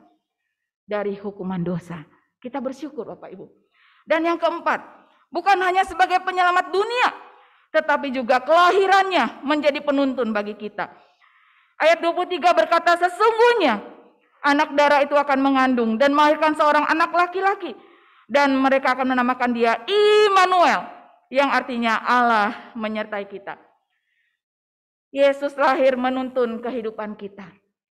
dari hukuman dosa. Kita bersyukur Bapak Ibu. Dan yang keempat, bukan hanya sebagai penyelamat dunia, tetapi juga kelahirannya menjadi penuntun bagi kita. Ayat 23 berkata, sesungguhnya anak darah itu akan mengandung dan melahirkan seorang anak laki-laki. Dan mereka akan menamakan dia Immanuel, yang artinya Allah menyertai kita. Yesus lahir menuntun kehidupan kita.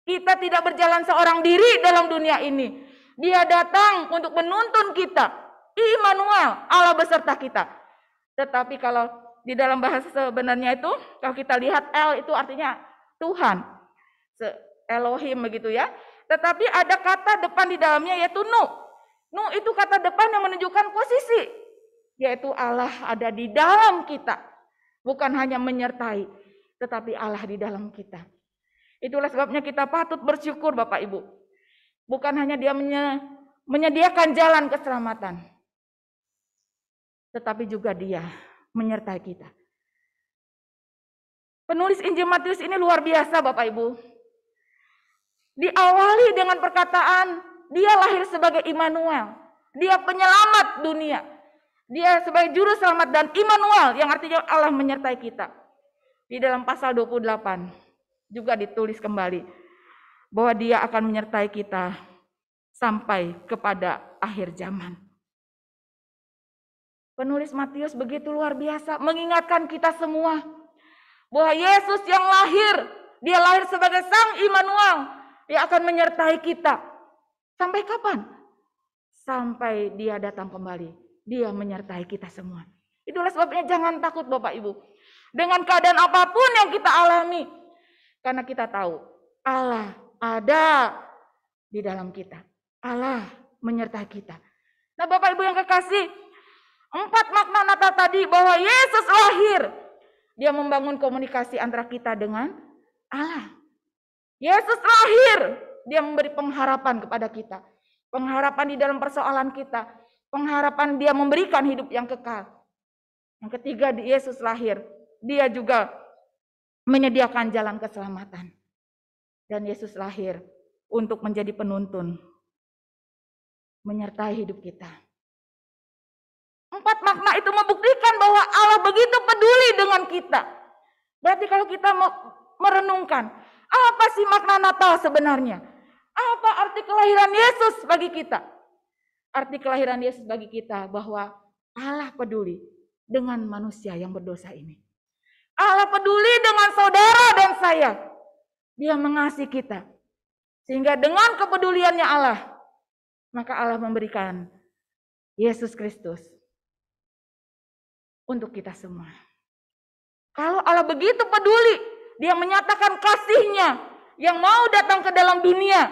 Kita tidak berjalan seorang diri dalam dunia ini. Dia datang untuk menuntun kita. Immanuel, Allah beserta kita. Tetapi kalau di dalam bahasa sebenarnya itu, kalau kita lihat El itu artinya Tuhan. Elohim begitu ya. Tetapi ada kata depan di dalamnya yaitu Nu. Nu itu kata depan yang menunjukkan posisi. Yaitu Allah ada di dalam kita. Bukan hanya menyertai, tetapi Allah di dalam kita. Itulah sebabnya kita patut bersyukur Bapak Ibu. Bukan hanya dia menyediakan jalan keselamatan, tetapi juga dia menyertai kita. Penulis Injil Matius ini luar biasa Bapak Ibu. Diawali dengan perkataan, dia lahir sebagai Immanuel. Dia penyelamat dunia. Dia sebagai juru selamat dan Immanuel yang artinya Allah menyertai kita. Di dalam pasal 28 juga ditulis kembali bahwa dia akan menyertai kita sampai kepada akhir zaman. Penulis Matius begitu luar biasa mengingatkan kita semua bahwa Yesus yang lahir, dia lahir sebagai Sang Immanuel yang akan menyertai kita. Sampai kapan? Sampai dia datang kembali. Dia menyertai kita semua. Itulah sebabnya jangan takut Bapak Ibu. Dengan keadaan apapun yang kita alami. Karena kita tahu Allah ada di dalam kita. Allah menyertai kita. Nah Bapak Ibu yang kekasih, 4 makna Natal tadi bahwa Yesus lahir. Dia membangun komunikasi antara kita dengan Allah. Yesus lahir. Dia memberi pengharapan kepada kita. Pengharapan di dalam persoalan kita. Pengharapan dia memberikan hidup yang kekal. Yang ketiga, Yesus lahir. Dia juga menyediakan jalan keselamatan. Dan Yesus lahir untuk menjadi penuntun. Menyertai hidup kita. 4 makna itu membuktikan bahwa Allah begitu peduli dengan kita. Berarti kalau kita merenungkan, apa sih makna Natal sebenarnya? Apa arti kelahiran Yesus bagi kita? Arti kelahiran Yesus bagi kita bahwa Allah peduli dengan manusia yang berdosa ini. Allah peduli dengan saudara dan saya. Dia mengasihi kita. Sehingga dengan kepeduliannya Allah, maka Allah memberikan Yesus Kristus untuk kita semua. Kalau Allah begitu peduli, dia menyatakan kasih-Nya yang mau datang ke dalam dunia,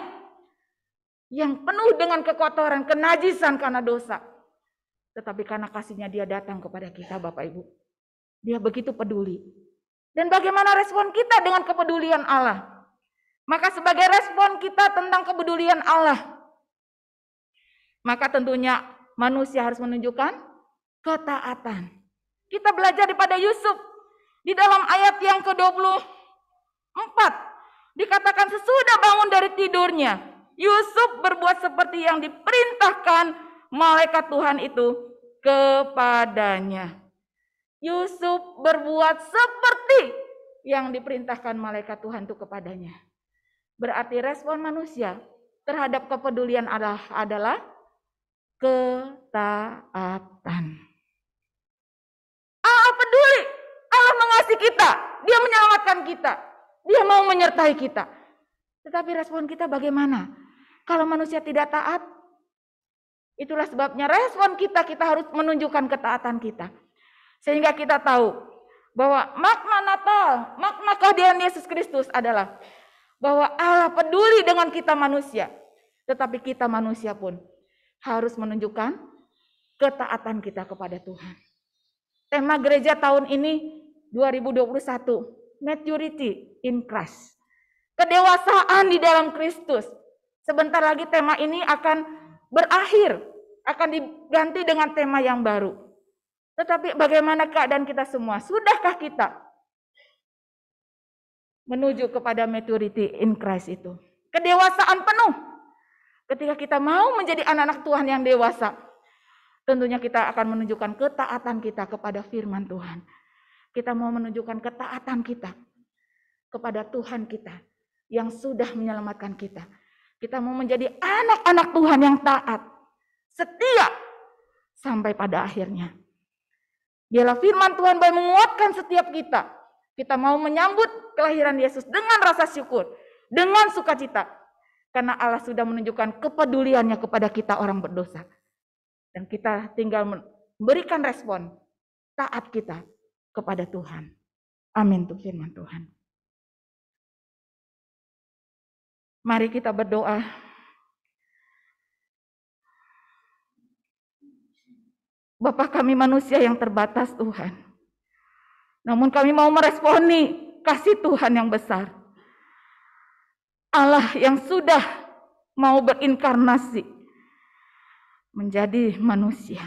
yang penuh dengan kekotoran, kenajisan karena dosa. Tetapi karena kasih-Nya dia datang kepada kita, Bapak Ibu. Dia begitu peduli. Dan bagaimana respon kita dengan kepedulian Allah? Maka sebagai respon kita tentang kepedulian Allah, maka tentunya manusia harus menunjukkan ketaatan. Kita belajar daripada Yusuf. Di dalam ayat yang ke-24, dikatakan sesudah bangun dari tidurnya, Yusuf berbuat seperti yang diperintahkan malaikat Tuhan itu kepadanya. Yusuf berbuat seperti yang diperintahkan malaikat Tuhan itu kepadanya. Berarti respon manusia terhadap kepedulian Allah adalah ketaatan. Allah peduli, Allah mengasihi kita, dia menyelamatkan kita, dia mau menyertai kita. Tetapi respon kita bagaimana? Kalau manusia tidak taat, itulah sebabnya respon kita harus menunjukkan ketaatan kita. Sehingga kita tahu bahwa makna Natal, makna kehadiran Yesus Kristus adalah bahwa Allah peduli dengan kita manusia. Tetapi kita manusia pun harus menunjukkan ketaatan kita kepada Tuhan. Tema gereja tahun ini 2021, Maturity in Christ. Kedewasaan di dalam Kristus. Sebentar lagi tema ini akan berakhir, akan diganti dengan tema yang baru. Tetapi bagaimana keadaan kita semua? Sudahkah kita menuju kepada maturity in Christ itu? Kedewasaan penuh. Ketika kita mau menjadi anak-anak Tuhan yang dewasa, tentunya kita akan menunjukkan ketaatan kita kepada firman Tuhan. Kita mau menunjukkan ketaatan kita kepada Tuhan kita yang sudah menyelamatkan kita. Kita mau menjadi anak-anak Tuhan yang taat, setia sampai pada akhirnya. Biarlah firman Tuhan boleh menguatkan setiap kita. Kita mau menyambut kelahiran Yesus dengan rasa syukur, dengan sukacita. Karena Allah sudah menunjukkan kepeduliannya kepada kita orang berdosa. Dan kita tinggal memberikan respon taat kita kepada Tuhan. Amin untuk firman Tuhan. Mari kita berdoa. Bapa, kami manusia yang terbatas Tuhan. Namun kami mau meresponi kasih Tuhan yang besar. Allah yang sudah mau berinkarnasi menjadi manusia.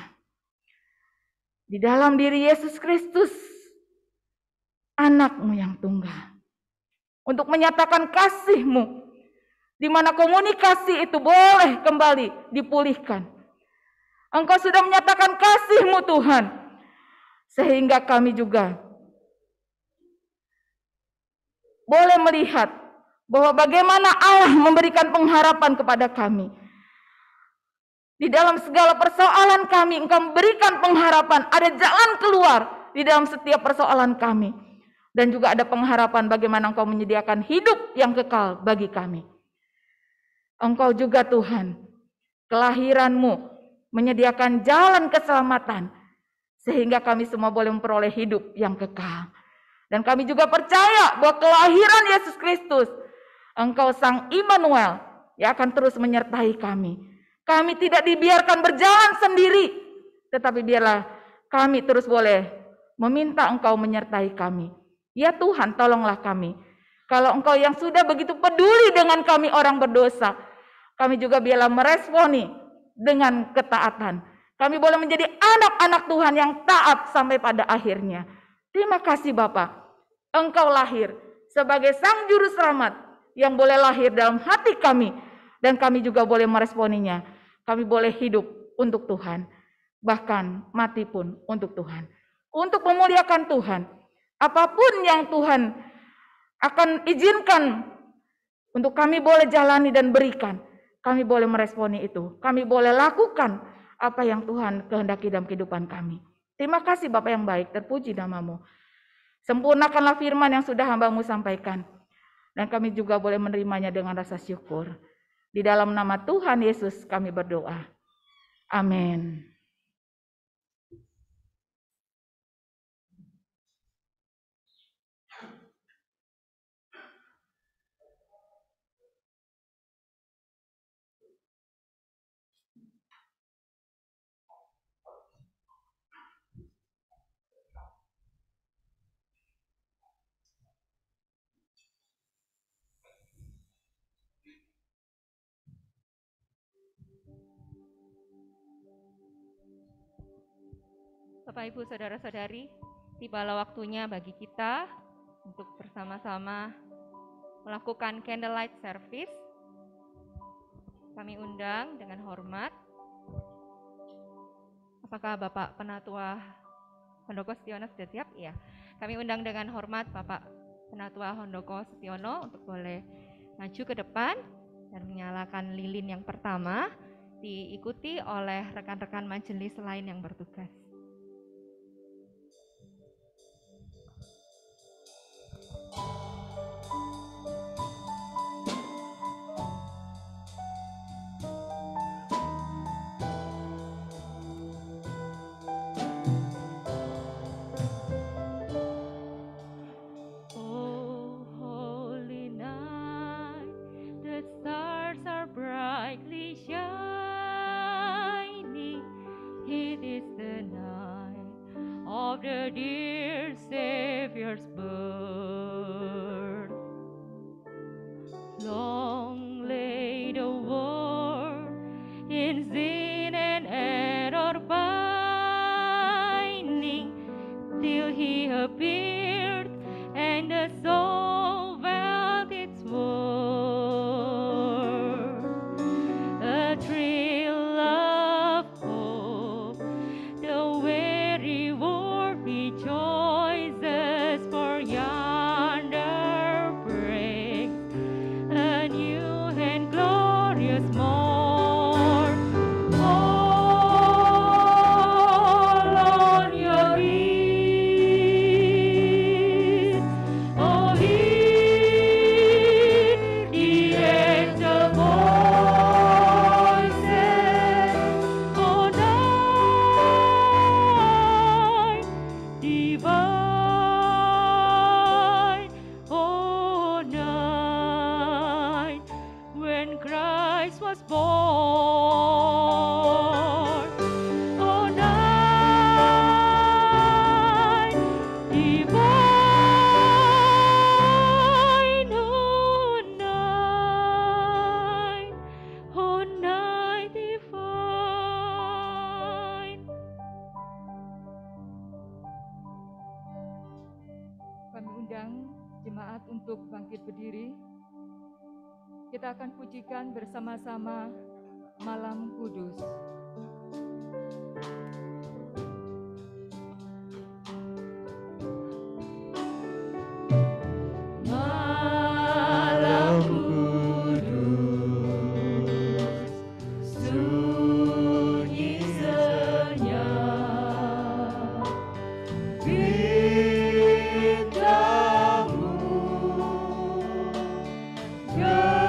Di dalam diri Yesus Kristus, anak-Mu yang tunggal. Untuk menyatakan kasih-Mu, di mana komunikasi itu boleh kembali dipulihkan. Engkau sudah menyatakan kasih-Mu Tuhan, sehingga kami juga boleh melihat bahwa bagaimana Allah memberikan pengharapan kepada kami. Di dalam segala persoalan kami, Engkau memberikan pengharapan, ada jalan keluar di dalam setiap persoalan kami. Dan juga ada pengharapan bagaimana Engkau menyediakan hidup yang kekal bagi kami. Engkau juga Tuhan, kelahiran-Mu menyediakan jalan keselamatan, sehingga kami semua boleh memperoleh hidup yang kekal. Dan kami juga percaya bahwa kelahiran Yesus Kristus, Engkau Sang Immanuel yang akan terus menyertai kami. Kami tidak dibiarkan berjalan sendiri, tetapi biarlah kami terus boleh meminta Engkau menyertai kami. Ya Tuhan, tolonglah kami. Kalau Engkau yang sudah begitu peduli dengan kami orang berdosa, kami juga biarlah meresponi dengan ketaatan. Kami boleh menjadi anak-anak Tuhan yang taat sampai pada akhirnya. Terima kasih Bapa. Engkau lahir sebagai Sang Juru Selamat yang boleh lahir dalam hati kami. Dan kami juga boleh meresponinya. Kami boleh hidup untuk Tuhan. Bahkan mati pun untuk Tuhan. Untuk memuliakan Tuhan. Apapun yang Tuhan akan izinkan untuk kami boleh jalani dan berikan. Kami boleh meresponi itu. Kami boleh lakukan apa yang Tuhan kehendaki dalam kehidupan kami. Terima kasih Bapa yang baik. Terpuji nama-Mu. Sempurnakanlah firman yang sudah hamba-Mu sampaikan. dan kami juga boleh menerimanya dengan rasa syukur. Di dalam nama Tuhan Yesus kami berdoa. Amin. Bapak, Ibu, Saudara-saudari, tibalah waktunya bagi kita untuk bersama-sama melakukan candlelight service. Kami undang dengan hormat. Apakah Bapak Penatua Handoko Setiono sudah siap? Iya. Kami undang dengan hormat Bapak Penatua Handoko Setiono untuk boleh maju ke depan dan menyalakan lilin yang pertama, diikuti oleh rekan-rekan majelis lain yang bertugas. Jemaat untuk bangkit berdiri. Kita akan pujikan bersama-sama Malam Kudus. Malam kudus, sunyi senyap, bintangmu gemerlap.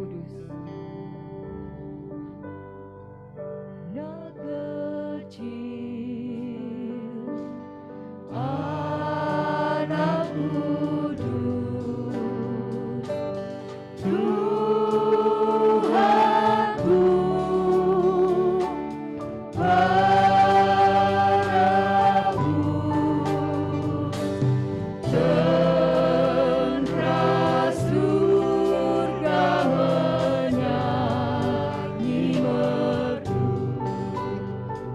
Kudus. Anak kecil, anak kudus, Tuhanku padamu, tentara surga menyanyi merdu.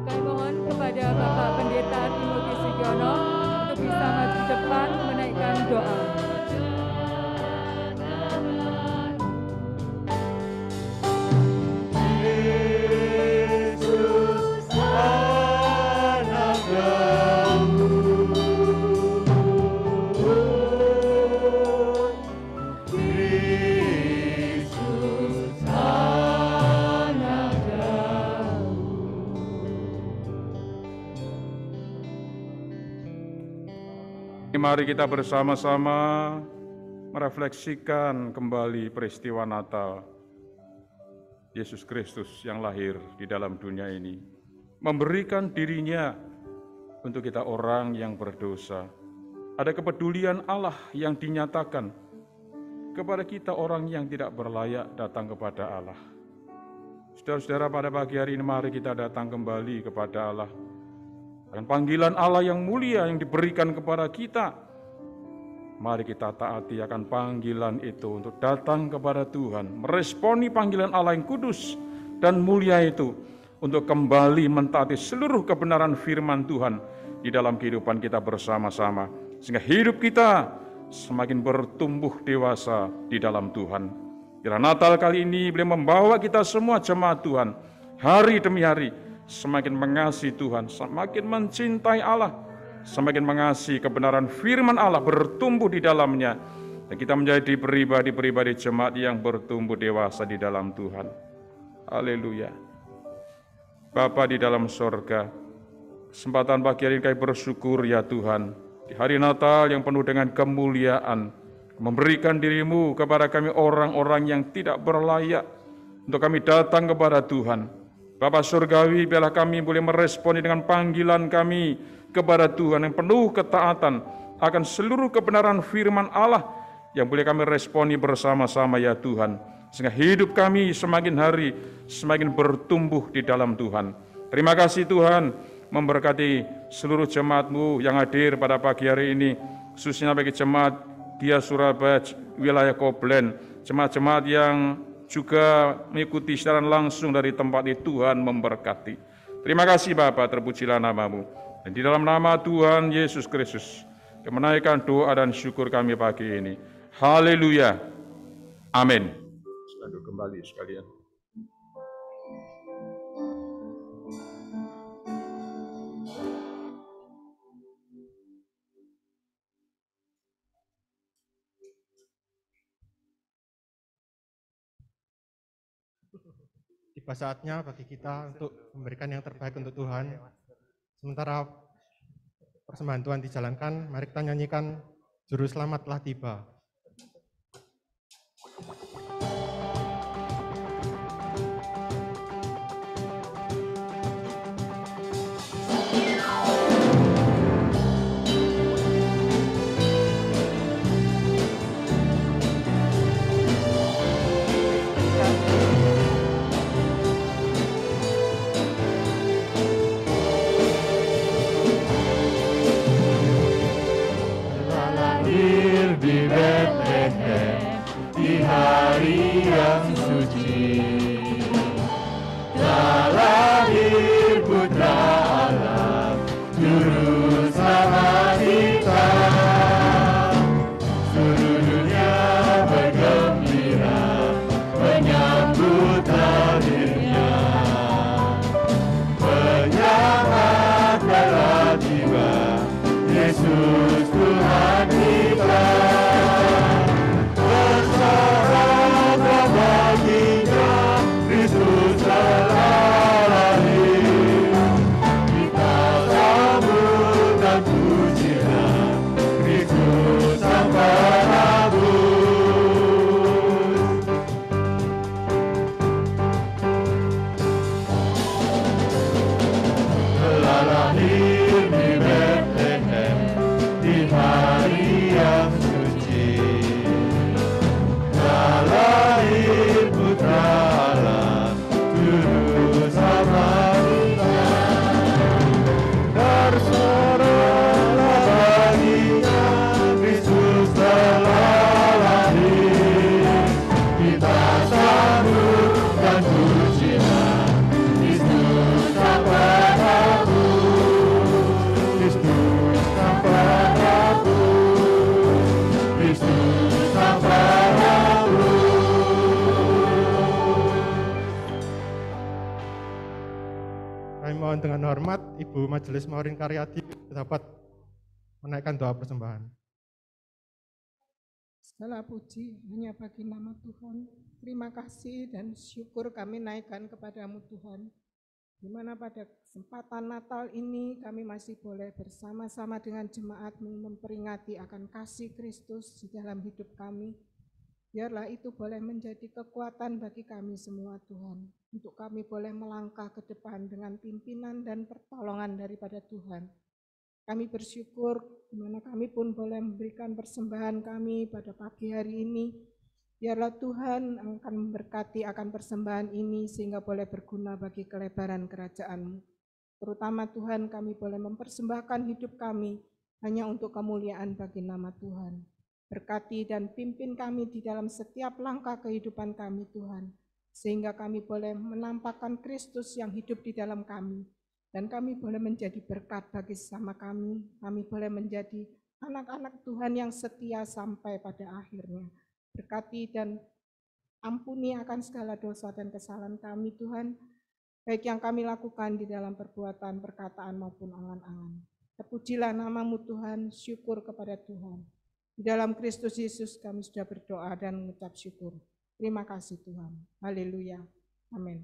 Kami mohon kepada Bapak Pendeta Timothy Sugiono untuk bisa maju depan menaikkan doa. Yesus anak Daud, Kristus anak Daud. Mari kita bersama-sama merefleksikan kembali peristiwa Natal. Yesus Kristus yang lahir di dalam dunia ini, memberikan dirinya untuk kita orang yang berdosa. Ada kepedulian Allah yang dinyatakan kepada kita orang yang tidak berlayak datang kepada Allah. Saudara-saudara, pada pagi hari ini mari kita datang kembali kepada Allah. Dan panggilan Allah yang mulia yang diberikan kepada kita, mari kita taati akan panggilan itu untuk datang kepada Tuhan, meresponi panggilan Allah yang kudus dan mulia itu untuk kembali mentaati seluruh kebenaran firman Tuhan di dalam kehidupan kita bersama-sama, sehingga hidup kita semakin bertumbuh dewasa di dalam Tuhan. Kira Natal kali ini boleh membawa kita semua jemaat Tuhan hari demi hari semakin mengasihi Tuhan, semakin mencintai Allah, semakin mengasihi kebenaran firman Allah, bertumbuh di dalamnya, dan kita menjadi pribadi-pribadi jemaat yang bertumbuh dewasa di dalam Tuhan. Haleluya. Bapa di dalam sorga, kesempatan pagi hari ini kami bersyukur ya Tuhan, di hari Natal yang penuh dengan kemuliaan, memberikan dirimu kepada kami orang-orang yang tidak berlayak untuk kami datang kepada Tuhan. Bapa Surgawi, biarlah kami boleh meresponi dengan panggilan kami kepada Tuhan yang penuh ketaatan akan seluruh kebenaran firman Allah yang boleh kami responi bersama-sama ya Tuhan, sehingga hidup kami semakin hari semakin bertumbuh di dalam Tuhan. Terima kasih Tuhan, memberkati seluruh jemaat-Mu yang hadir pada pagi hari ini, khususnya bagi jemaat Dia Surabaya, wilayah Koblen, jemaat-jemaat yang juga mengikuti siaran langsung dari tempat itu. Tuhan memberkati. Terima kasih Bapa, terpujilah nama-Mu. Dan di dalam nama Tuhan Yesus Kristus, kami menaikkan doa dan syukur kami pagi ini. Haleluya. Amin. Selalu kembali sekalian. Tiba saatnya bagi kita untuk memberikan yang terbaik untuk Tuhan. Sementara persembahan Tuhan dijalankan, mari kita nyanyikan Juru Selamat telah tiba. Di lahir di Bethlehem di hari yang suci. Lahir Putra Allah, Juru Selamat. Bersoraklah baginya, Kristus telah lahir. Kita sambut dan pujilah Kristus Sang Prabu, Kristus Sang Prabu, Kristus Sang Prabu. Kami mohon dengan hormat Ibu Majelis Maureen Karyadi dapat menaikkan doa persembahan. Segala puji hanya bagi nama Tuhan. Terima kasih dan syukur kami naikkan kepadamu Tuhan. Di mana pada kesempatan Natal ini kami masih boleh bersama-sama dengan jemaatmu memperingati akan kasih Kristus di dalam hidup kami. Biarlah itu boleh menjadi kekuatan bagi kami semua Tuhan. Untuk kami boleh melangkah ke depan dengan pimpinan dan pertolongan daripada Tuhan. Kami bersyukur di mana kami pun boleh memberikan persembahan kami pada pagi hari ini. Biarlah Tuhan akan memberkati akan persembahan ini sehingga boleh berguna bagi kelebaran kerajaan-Mu. Terutama Tuhan kami boleh mempersembahkan hidup kami hanya untuk kemuliaan bagi nama Tuhan. Berkati dan pimpin kami di dalam setiap langkah kehidupan kami Tuhan. Sehingga kami boleh menampakkan Kristus yang hidup di dalam kami. Dan kami boleh menjadi berkat bagi sesama kami. Kami boleh menjadi anak-anak Tuhan yang setia sampai pada akhirnya. Berkati dan ampuni akan segala dosa dan kesalahan kami Tuhan. Baik yang kami lakukan di dalam perbuatan, perkataan maupun angan-angan. Terpujilah nama-Mu Tuhan, syukur kepada Tuhan. Di dalam Kristus Yesus kami sudah berdoa dan mengucap syukur. Terima kasih Tuhan. Haleluya. Amin.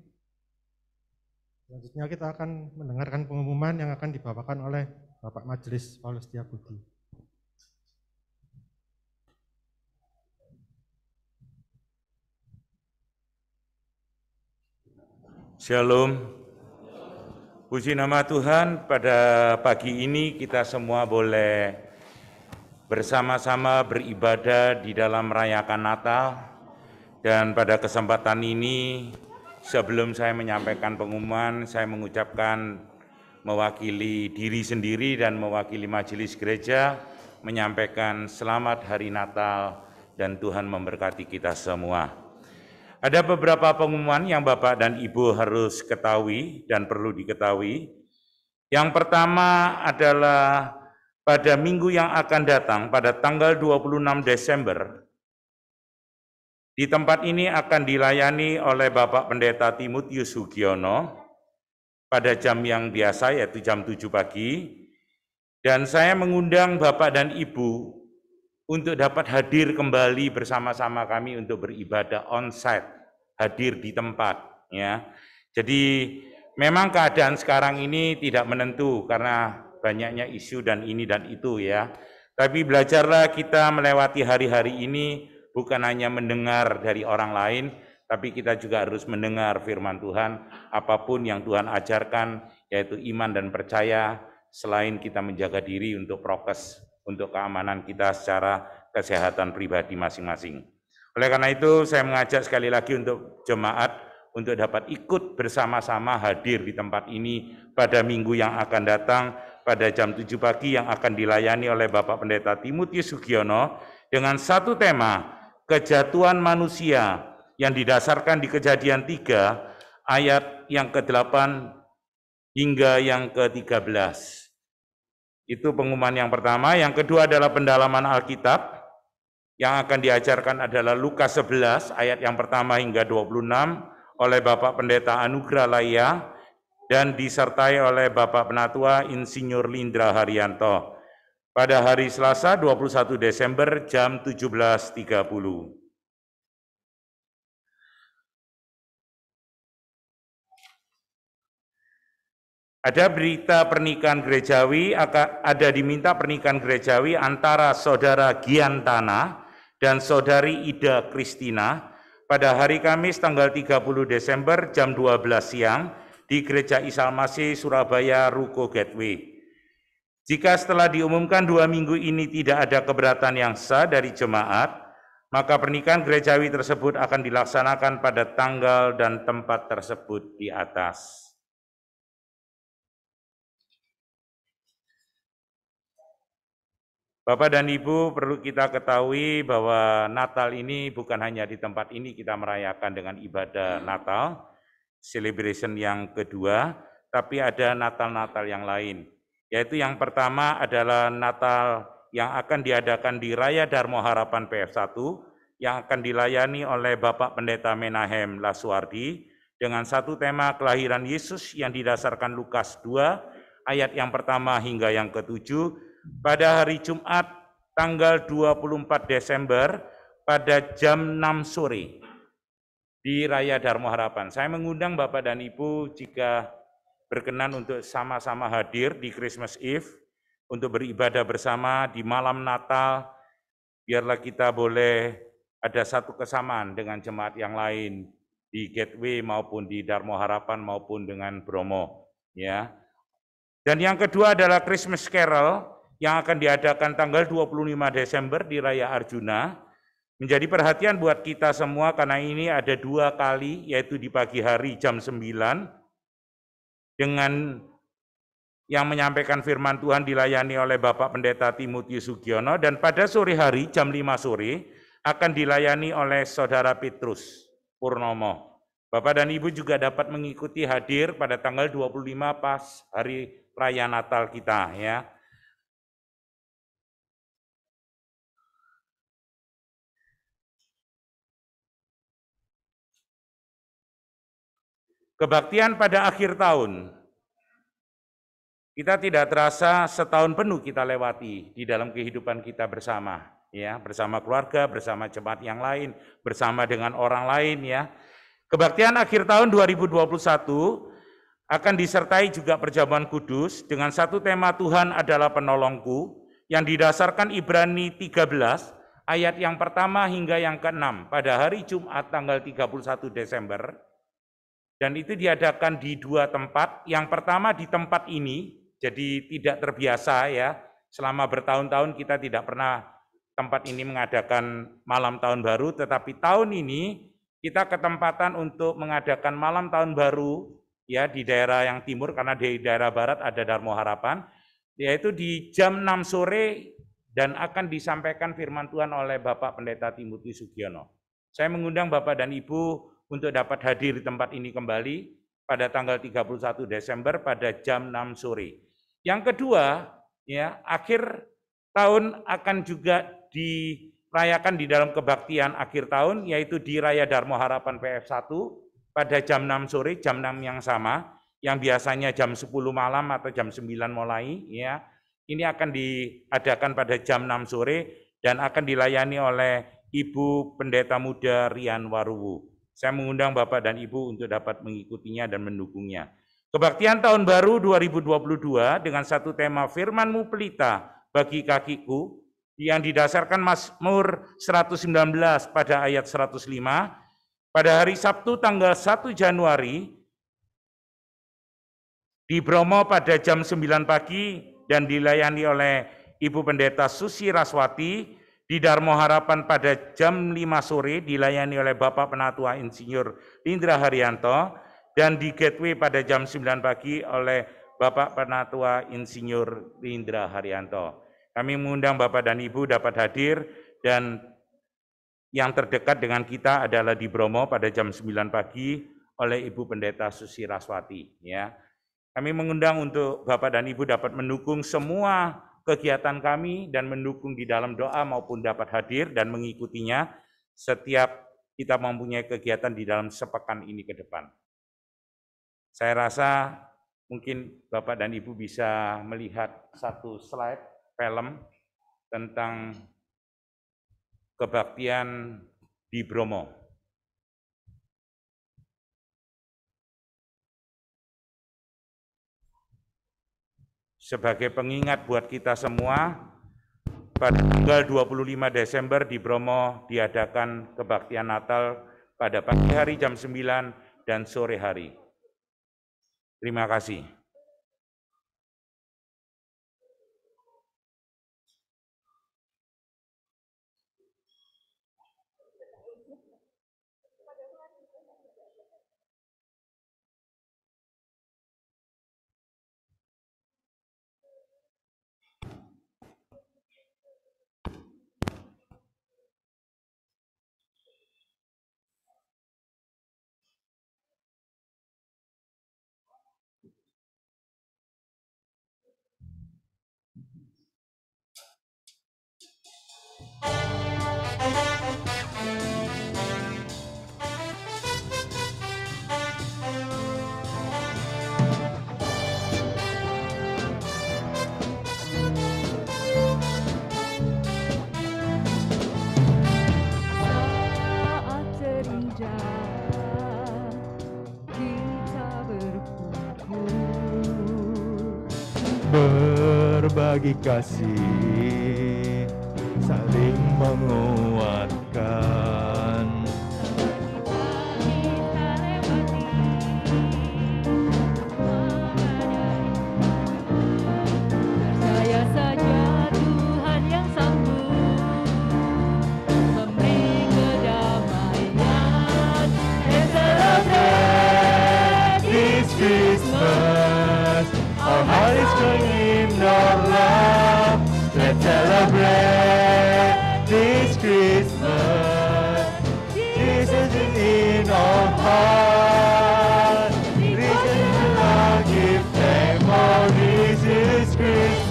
Selanjutnya kita akan mendengarkan pengumuman yang akan dibawakan oleh Bapak Majelis Paulus Setiabudi. Shalom. Puji nama Tuhan, pada pagi ini kita semua boleh bersama-sama beribadah di dalam merayakan Natal. Dan pada kesempatan ini, sebelum saya menyampaikan pengumuman, saya mengucapkan mewakili diri sendiri dan mewakili majelis gereja, menyampaikan selamat hari Natal dan Tuhan memberkati kita semua. Ada beberapa pengumuman yang Bapak dan Ibu harus ketahui dan perlu diketahui. Yang pertama adalah pada minggu yang akan datang, pada tanggal 26 Desember, di tempat ini akan dilayani oleh Bapak Pendeta Timotius Sugiono pada jam yang biasa, yaitu jam 7 pagi. Dan saya mengundang Bapak dan Ibu untuk dapat hadir kembali bersama-sama kami untuk beribadah on-site, hadir di tempat. Ya. Jadi memang keadaan sekarang ini tidak menentu karena banyaknya isu dan ini dan itu ya. Tapi belajarlah kita melewati hari-hari ini bukan hanya mendengar dari orang lain, tapi kita juga harus mendengar firman Tuhan, apapun yang Tuhan ajarkan, yaitu iman dan percaya, selain kita menjaga diri untuk prokes, untuk keamanan kita secara kesehatan pribadi masing-masing. Oleh karena itu, saya mengajak sekali lagi untuk jemaat, untuk dapat ikut bersama-sama hadir di tempat ini pada minggu yang akan datang, pada jam 7 pagi yang akan dilayani oleh Bapak Pendeta Timotius Sugiono dengan satu tema, kejatuhan manusia yang didasarkan di Kejadian 3 ayat yang ke-8 hingga yang ke-13. Itu pengumuman yang pertama. Yang kedua adalah pendalaman Alkitab. Yang akan diajarkan adalah Lukas 11 ayat yang pertama hingga 26 oleh Bapak Pendeta Anugrah Laya dan disertai oleh Bapak Penatua Insinyur Lindra Haryanto pada hari Selasa 21 Desember jam 17.30. Ada berita pernikahan gerejawi, ada diminta pernikahan gerejawi antara Saudara Giantana dan Saudari Ida Kristina pada hari Kamis tanggal 30 Desember jam 12 siang di Gereja Isa Masih Surabaya Ruko Gateway. Jika setelah diumumkan 2 minggu ini tidak ada keberatan yang sah dari jemaat, maka pernikahan gerejawi tersebut akan dilaksanakan pada tanggal dan tempat tersebut di atas. Bapak dan Ibu, perlu kita ketahui bahwa Natal ini bukan hanya di tempat ini kita merayakan dengan ibadah Natal, celebration yang kedua, tapi ada Natal-Natal yang lain. Yaitu yang pertama adalah Natal yang akan diadakan di Raya Darmo Harapan PF1 yang akan dilayani oleh Bapak Pendeta Menahem Laswardi dengan satu tema kelahiran Yesus yang didasarkan Lukas 2 ayat yang pertama hingga yang ke-7 pada hari Jumat tanggal 24 Desember pada jam 6 sore di Raya Darmo Harapan. Saya mengundang Bapak dan Ibu jika berkenan untuk sama-sama hadir di Christmas Eve, untuk beribadah bersama di malam Natal, biarlah kita boleh ada satu kesamaan dengan jemaat yang lain di Gateway maupun di Darmo Harapan maupun dengan Bromo. Ya. Dan yang kedua adalah Christmas Carol yang akan diadakan tanggal 25 Desember di Raya Arjuna. Menjadi perhatian buat kita semua karena ini ada 2 kali, yaitu di pagi hari jam 9, dengan yang menyampaikan firman Tuhan dilayani oleh Bapak Pendeta Timotius Sugiono, dan pada sore hari jam 5 sore akan dilayani oleh Saudara Petrus Purnomo. Bapak dan Ibu juga dapat mengikuti hadir pada tanggal 25 pas hari Raya Natal kita ya. Kebaktian pada akhir tahun, kita tidak terasa setahun penuh kita lewati di dalam kehidupan kita bersama, ya, bersama keluarga, bersama jemaat yang lain, bersama dengan orang lain, ya. Kebaktian akhir tahun 2021 akan disertai juga perjamuan kudus dengan satu tema Tuhan adalah penolongku yang didasarkan Ibrani 13 ayat yang pertama hingga yang ke-6 pada hari Jumat tanggal 31 Desember. Dan itu diadakan di 2 tempat. Yang pertama di tempat ini, jadi tidak terbiasa ya. Selama bertahun-tahun kita tidak pernah tempat ini mengadakan malam tahun baru, tetapi tahun ini kita ketempatan untuk mengadakan malam tahun baru ya di daerah yang timur, karena di daerah barat ada Darmo Harapan, yaitu di jam 6 sore dan akan disampaikan firman Tuhan oleh Bapak Pendeta Timotius Sugiono. Saya mengundang Bapak dan Ibu untuk dapat hadir di tempat ini kembali pada tanggal 31 Desember pada jam 6 sore. Yang kedua, ya, akhir tahun akan juga dirayakan di dalam kebaktian akhir tahun, yaitu di Raya Darmo Harapan PF1 pada jam 6 sore, jam 6 yang sama, yang biasanya jam 10 malam atau jam 9 mulai, ya. Ini akan diadakan pada jam 6 sore dan akan dilayani oleh Ibu Pendeta Muda Rian Waruwu. Saya mengundang Bapak dan Ibu untuk dapat mengikutinya dan mendukungnya. Kebaktian tahun baru 2022 dengan satu tema Firman-Mu pelita bagi kakiku yang didasarkan Mazmur 119 pada ayat 105 pada hari Sabtu tanggal 1 Januari di Bromo pada jam 9 pagi dan dilayani oleh Ibu Pendeta Susi Raswati. Di Darmo Harapan pada jam 5 sore dilayani oleh Bapak Penatua Insinyur Lindra Haryanto, dan di Gateway pada jam 9 pagi oleh Bapak Penatua Insinyur Lindra Haryanto. Kami mengundang Bapak dan Ibu dapat hadir, dan yang terdekat dengan kita adalah di Bromo pada jam 9 pagi oleh Ibu Pendeta Susi Raswati. Ya. Kami mengundang untuk Bapak dan Ibu dapat mendukung semua kegiatan kami dan mendukung di dalam doa maupun dapat hadir dan mengikutinya setiap kita mempunyai kegiatan di dalam sepekan ini ke depan. Saya rasa mungkin Bapak dan Ibu bisa melihat satu slide film tentang kebaktian di Bromo. Sebagai pengingat buat kita semua, pada tanggal 25 Desember di Bromo diadakan kebaktian Natal pada pagi hari jam 9 dan sore hari. Terima kasih. berbagi kasih, saling menguatkan. Percaya saja Tuhan yang sanggup memberi kedamaian. And celebrate this Christmas. Our heart is joined in our love. Let's celebrate this Christmas. Jesus is in our heart. Reason to love, give thanks for this is Christmas.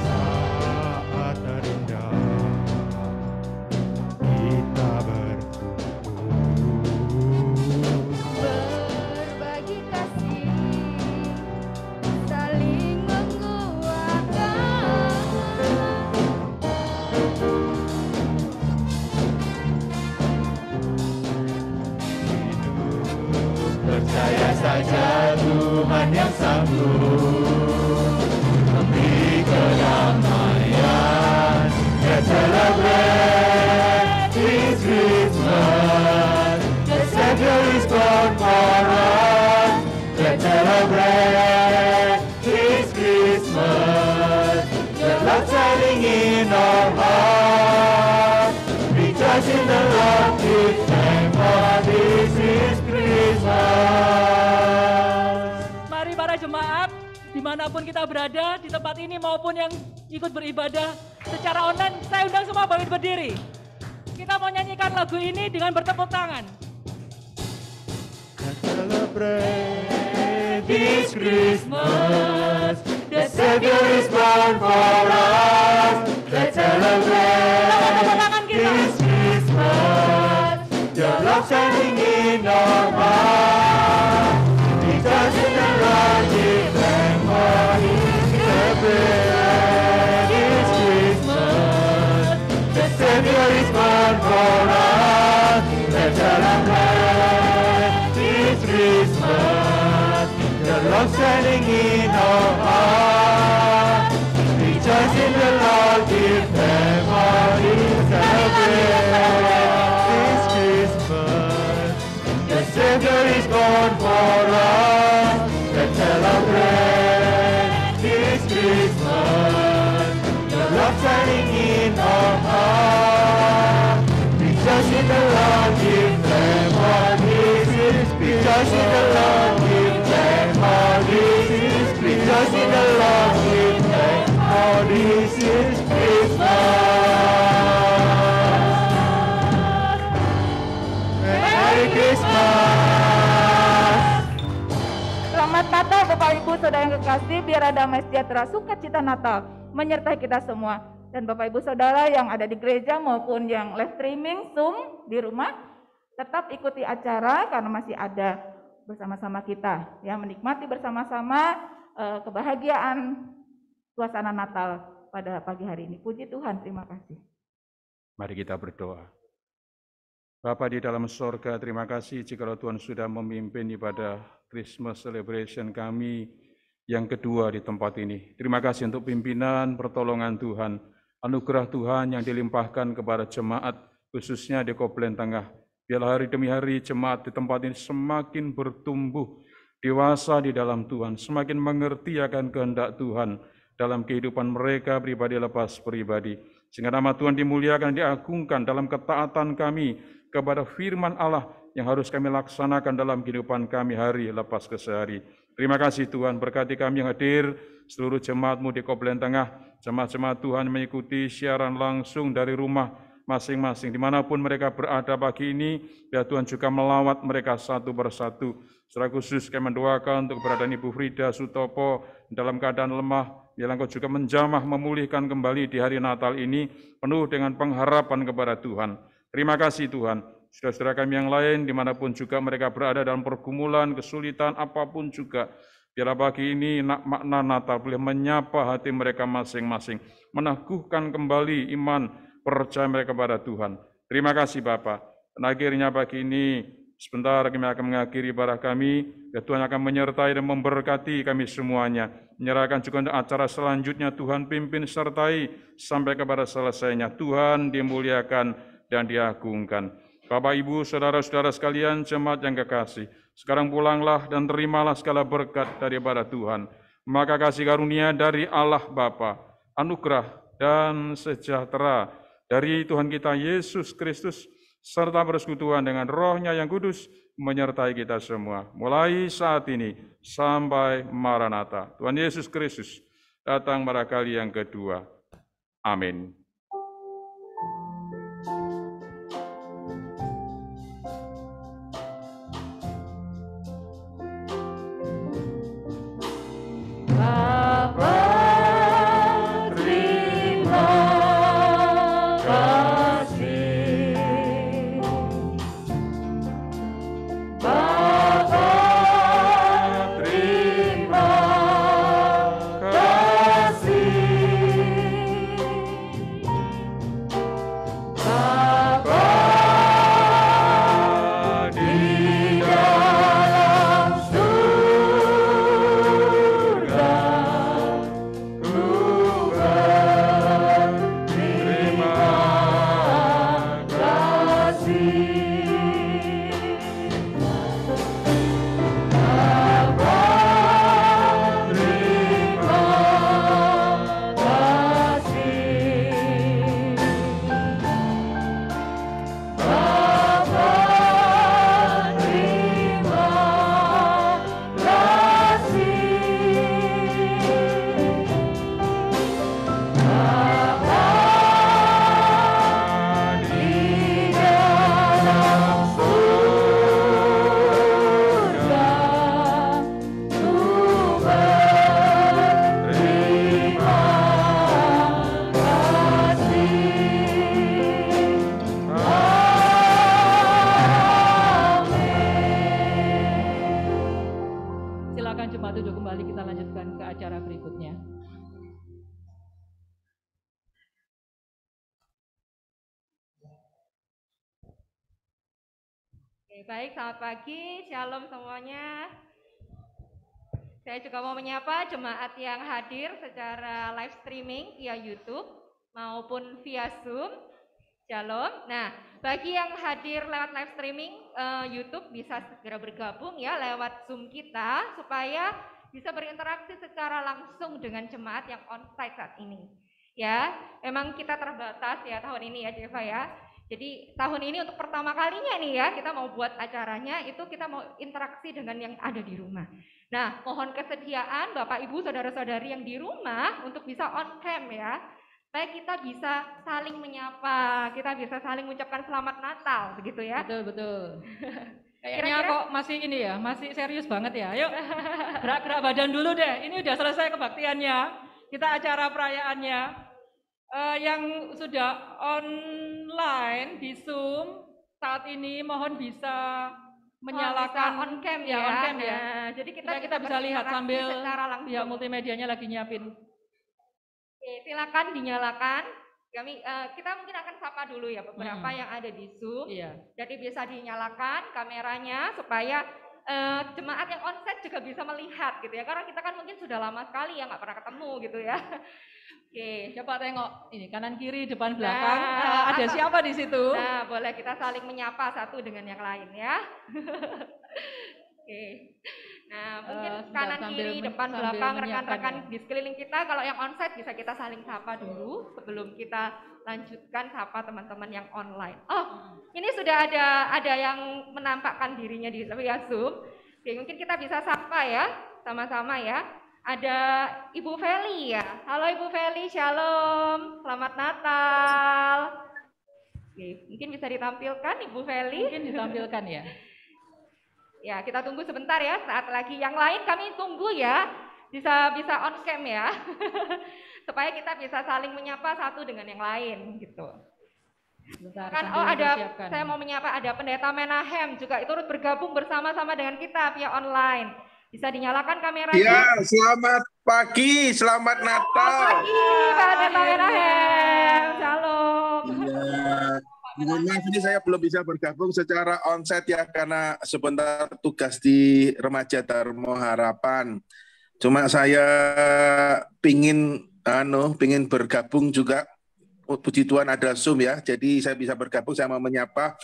Saat terindah kita Berbagi kasih, saling menguatkan. percaya saja Tuhan yang sanggup memberi kedamaian. Let's celebrate this Christmas. The Savior is born for us. Let's celebrate this Christmas. The love shining in our heart. Rejoice in the Lord, give thanks for this is Christmas. Mari para jemaat, dimanapun kita berada, di tempat ini maupun yang ikut beribadah secara online, saya undang semua bangkit berdiri. Kita mau nyanyikan lagu ini dengan bertepuk tangan. Let's celebrate this Christmas. The Savior is born for us. Let's celebrate this Christmas. Your love shining in our heart. Rejoice in the Lord, give thanks for His celebrate this Christmas. The Savior is born for us. Let's celebrate this Christmas. Your love shining in our heart. Rejoice in the Lord, give thanks for His celebrate this Christmas. The Savior is born for us. Let's celebrate this Christmas. Your love shining in our heart. Rejoice in the Lord, give thanks for this is. Rejoice in the Lord, give thanks for this is. Rejoice in the Lord, give thanks for this is Christmas. Merry Christmas. Selamat Natal Bapak Ibu Saudara yang kekasih, biar ada damai sejahtera sukacita Natal menyertai kita semua. Dan Bapak Ibu Saudara yang ada di gereja maupun yang live streaming Zoom di rumah, tetap ikuti acara karena masih ada bersama-sama kita ya, menikmati bersama-sama kebahagiaan suasana Natal pada pagi hari ini. Puji Tuhan, terima kasih. Mari kita berdoa. Bapa di dalam sorga, terima kasih jikalau Tuhan sudah memimpin ibadah Christmas celebration kami yang kedua di tempat ini. Terima kasih untuk pimpinan, pertolongan Tuhan, anugerah Tuhan yang dilimpahkan kepada jemaat, khususnya di Koblen Tengah. Biarlah hari demi hari jemaat di tempat ini semakin bertumbuh, dewasa di dalam Tuhan, semakin mengerti akan kehendak Tuhan dalam kehidupan mereka pribadi lepas pribadi. Sehingga nama Tuhan dimuliakan, diagungkan dalam ketaatan kami kepada firman Allah yang harus kami laksanakan dalam kehidupan kami hari lepas ke sehari. Terima kasih Tuhan, berkati kami yang hadir, seluruh jemaat-Mu di Koblen Tengah, jemaat-jemaat Tuhan mengikuti siaran langsung dari rumah masing-masing, dimanapun mereka berada pagi ini, biar Tuhan juga melawat mereka satu persatu. Secara khusus kami mendoakan untuk keberadaan Ibu Frida Sutopo dalam keadaan lemah, biarlah Engkau juga menjamah memulihkan kembali di hari Natal ini, penuh dengan pengharapan kepada Tuhan. Terima kasih Tuhan. Saudara-saudara kami yang lain, dimanapun juga mereka berada dalam pergumulan, kesulitan, apapun juga, biarlah pagi ini makna Natal boleh menyapa hati mereka masing-masing, meneguhkan kembali iman, percaya mereka kepada Tuhan. Terima kasih Bapa. Dan akhirnya pagi ini, sebentar kami akan mengakhiri ibadah kami, ya Tuhan akan menyertai dan memberkati kami semuanya. Menyerahkan juga untuk acara selanjutnya, Tuhan pimpin sertai sampai kepada selesainya. Tuhan dimuliakan dan diagungkan. Bapak, Ibu, saudara-saudara sekalian, jemaat yang kekasih, sekarang pulanglah dan terimalah segala berkat daripada Tuhan. Maka kasih karunia dari Allah Bapa, anugerah dan sejahtera dari Tuhan kita Yesus Kristus, serta persekutuan dengan Roh-Nya yang kudus menyertai kita semua, mulai saat ini sampai Maranatha. Tuhan Yesus Kristus datang pada kali yang kedua. Amin. Baik, selamat pagi, shalom semuanya. Saya juga mau menyapa jemaat yang hadir secara live streaming via YouTube maupun via Zoom. Shalom. Nah, bagi yang hadir lewat live streaming YouTube bisa segera bergabung ya lewat Zoom kita supaya bisa berinteraksi secara langsung dengan jemaat yang onsite saat ini. Ya, memang kita terbatas ya tahun ini ya, Jeva ya. Jadi tahun ini untuk pertama kalinya nih ya kita mau buat acaranya itu kita mau interaksi dengan yang ada di rumah. Nah, mohon kesediaan Bapak Ibu saudara-saudari yang di rumah untuk bisa on cam ya. Supaya kita bisa saling menyapa, kita bisa saling mengucapkan selamat Natal begitu ya. Betul, betul. Kayaknya kok masih ini ya, masih serius banget ya. Yuk gerak-gerak badan dulu deh, ini udah selesai kebaktiannya. Kita acara perayaannya. Yang sudah online di Zoom saat ini mohon bisa menyalakan on cam ya. On cam ya. Nah, jadi kita bisa lihat sambil pihak multimedianya lagi nyiapin. Oke, silakan dinyalakan. Kita mungkin akan sapa dulu ya beberapa yang ada di Zoom. Iya. Jadi bisa dinyalakan kameranya supaya jemaat yang onsite juga bisa melihat gitu ya. Karena kita kan mungkin sudah lama sekali ya nggak pernah ketemu gitu ya. Oke, coba tengok ini kanan kiri depan belakang. Ada siapa di situ? Nah, boleh kita saling menyapa satu dengan yang lain ya. Oke. Nah, mungkin kanan kiri depan belakang rekan-rekan di sekeliling kita kalau yang onsite bisa kita saling sapa dulu sebelum kita lanjutkan sapa teman-teman yang online. Oh, ini sudah ada yang menampakkan dirinya di via Zoom. Oke, mungkin kita bisa sapa ya sama-sama ya. Ada Ibu Feli ya. Halo Ibu Feli, shalom. Selamat Natal. Oke, mungkin bisa ditampilkan Ibu Feli. Mungkin ditampilkan ya. Ya, kita tunggu sebentar ya. Saat lagi yang lain kami tunggu ya. Bisa on cam ya. Supaya kita bisa saling menyapa satu dengan yang lain gitu. Bentar, kan saya mau menyapa ada Pendeta Menahem juga turut bergabung bersama-sama dengan kita via online. Bisa dinyalakan kameranya? Ya, selamat pagi, selamat Natal. Selamat pagi, Pak Pendeta Menahem. Shalom. Ya, Mohon maaf ini saya belum bisa bergabung secara onsite ya karena sebentar tugas di Remaja Darmo Harapan. Cuma saya pingin bergabung juga. Puji Tuhan ada Zoom ya. Jadi saya bisa bergabung, saya mau menyapa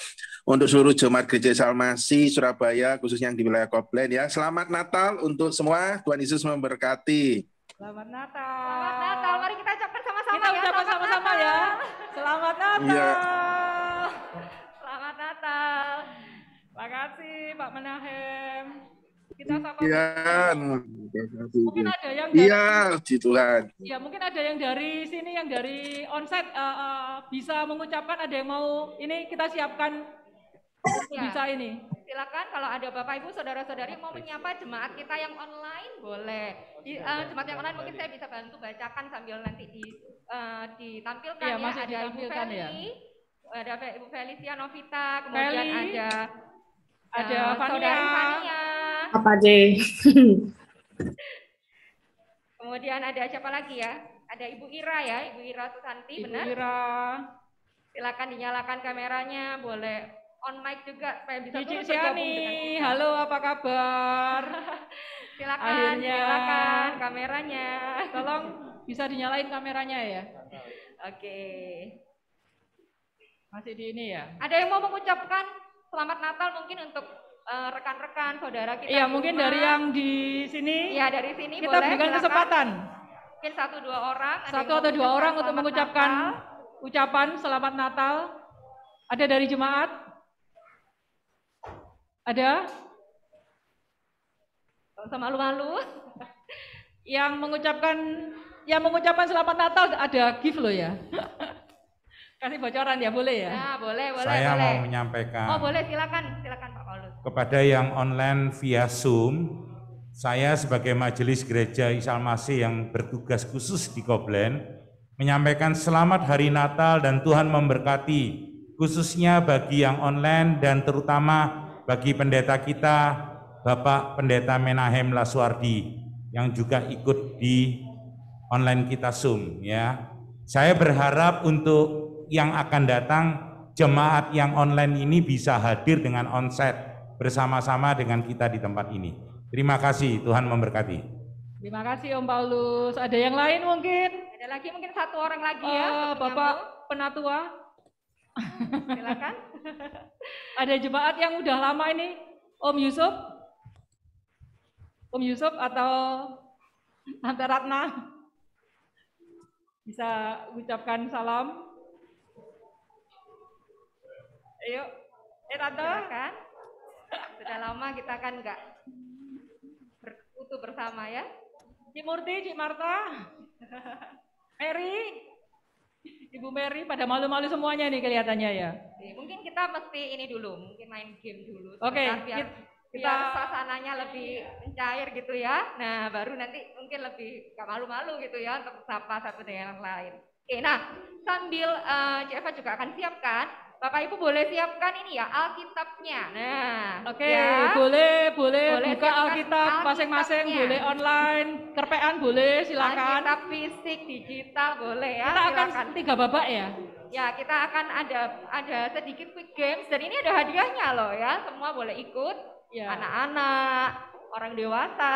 untuk seluruh jemaat Gereja Salmasi Surabaya khususnya yang di wilayah Koblen ya. Selamat Natal untuk semua. Tuhan Yesus memberkati. Selamat Natal. Selamat Natal. Mari kita ucapkan sama-sama Kita ya. ucapkan sama-sama ya. Selamat Natal. Iya. Selamat Natal. Terima kasih Pak Menahem. Kita sapa. Iya. Mungkin ada yang dari, Iya, puji Tuhan. ya mungkin ada yang dari sini, yang dari onsite bisa mengucapkan, ada yang mau ini kita siapkan Ya. bisa ini. Silakan kalau ada Bapak Ibu saudara-saudari mau menyapa jemaat kita yang online boleh. Jemaat yang online mungkin saya bisa bantu bacakan sambil nanti ditampilkan Iya, ya. masih Ada Ibu ditampilkan ya. Feli, ada Ibu Felicia Novita, kemudian Feli, ada Fania. saudari Fania. Apa J? Kemudian ada siapa lagi ya? Ada Ibu Ira ya, Ibu Ira Susanti, Ibu benar? Ira. Silakan dinyalakan kameranya, boleh on mic juga supaya bisa Cici turut bergabung Siani, dengan kita. halo apa kabar? Silakan Akhirnya. dinyalakan kameranya. Tolong bisa dinyalain kameranya ya. Oke. Masih di ini ya. Ada yang mau mengucapkan selamat Natal mungkin untuk rekan-rekan saudara kita? Iya, di mungkin rumah? dari yang di sini. Iya, dari sini kita boleh. berikan silakan. kesempatan. Mungkin 1-2 orang. ada Satu yang atau dua orang untuk selamat mengucapkan Natal. ucapan selamat Natal. Ada dari jemaat? Ada? Nggak usah malu-malu. Yang mengucapkan selamat Natal ada gift loh ya. Kasih bocoran ya, boleh ya? Nah, boleh. Saya boleh. mau menyampaikan Oh, boleh, silakan Pak Paulus. kepada yang online via Zoom, saya sebagai Majelis Gereja Isalmasi yang bertugas khusus di Koblen menyampaikan selamat hari Natal dan Tuhan memberkati, khususnya bagi yang online dan terutama bagi pendeta kita, Bapak Pendeta Menahem Laswardi yang juga ikut di online kita Zoom ya. Saya berharap untuk yang akan datang jemaat yang online ini bisa hadir dengan onsite bersama-sama dengan kita di tempat ini. Terima kasih, Tuhan memberkati. Terima kasih Om Paulus. Ada yang lain mungkin? Ada lagi mungkin 1 orang lagi ya. Bapak Penatua. Silakan. Ada jemaat yang udah lama ini, Om Yusuf? Om Yusuf atau Tante Ratna? Bisa ucapkan salam? Ayo, Tante. Silakan. Sudah lama kita kan nggak bersekutu bersama ya. Cik Murti, Cik Marta, Mary, Ibu Mary, pada malu-malu semuanya nih kelihatannya ya. Mungkin kita mesti ini dulu, mungkin main game dulu. Oke, biar suasananya lebih mencair gitu ya. Nah, baru nanti mungkin lebih gak malu-malu gitu ya untuk sapa satu dengan yang lain. Oke, nah sambil Cik Eva juga akan siapkan, Bapak Ibu boleh siapkan ini ya Alkitabnya. Nah, oke, ya. boleh buka siapkan Alkitab masing-masing, Alkitabnya. boleh online, kerpean boleh, silakan. Alkitab fisik, digital boleh ya. Kita akan silakan. 3 babak ya. Ya, kita akan ada sedikit quick games dan ini ada hadiahnya loh ya. Semua boleh ikut. Ya. Anak-anak, orang dewasa,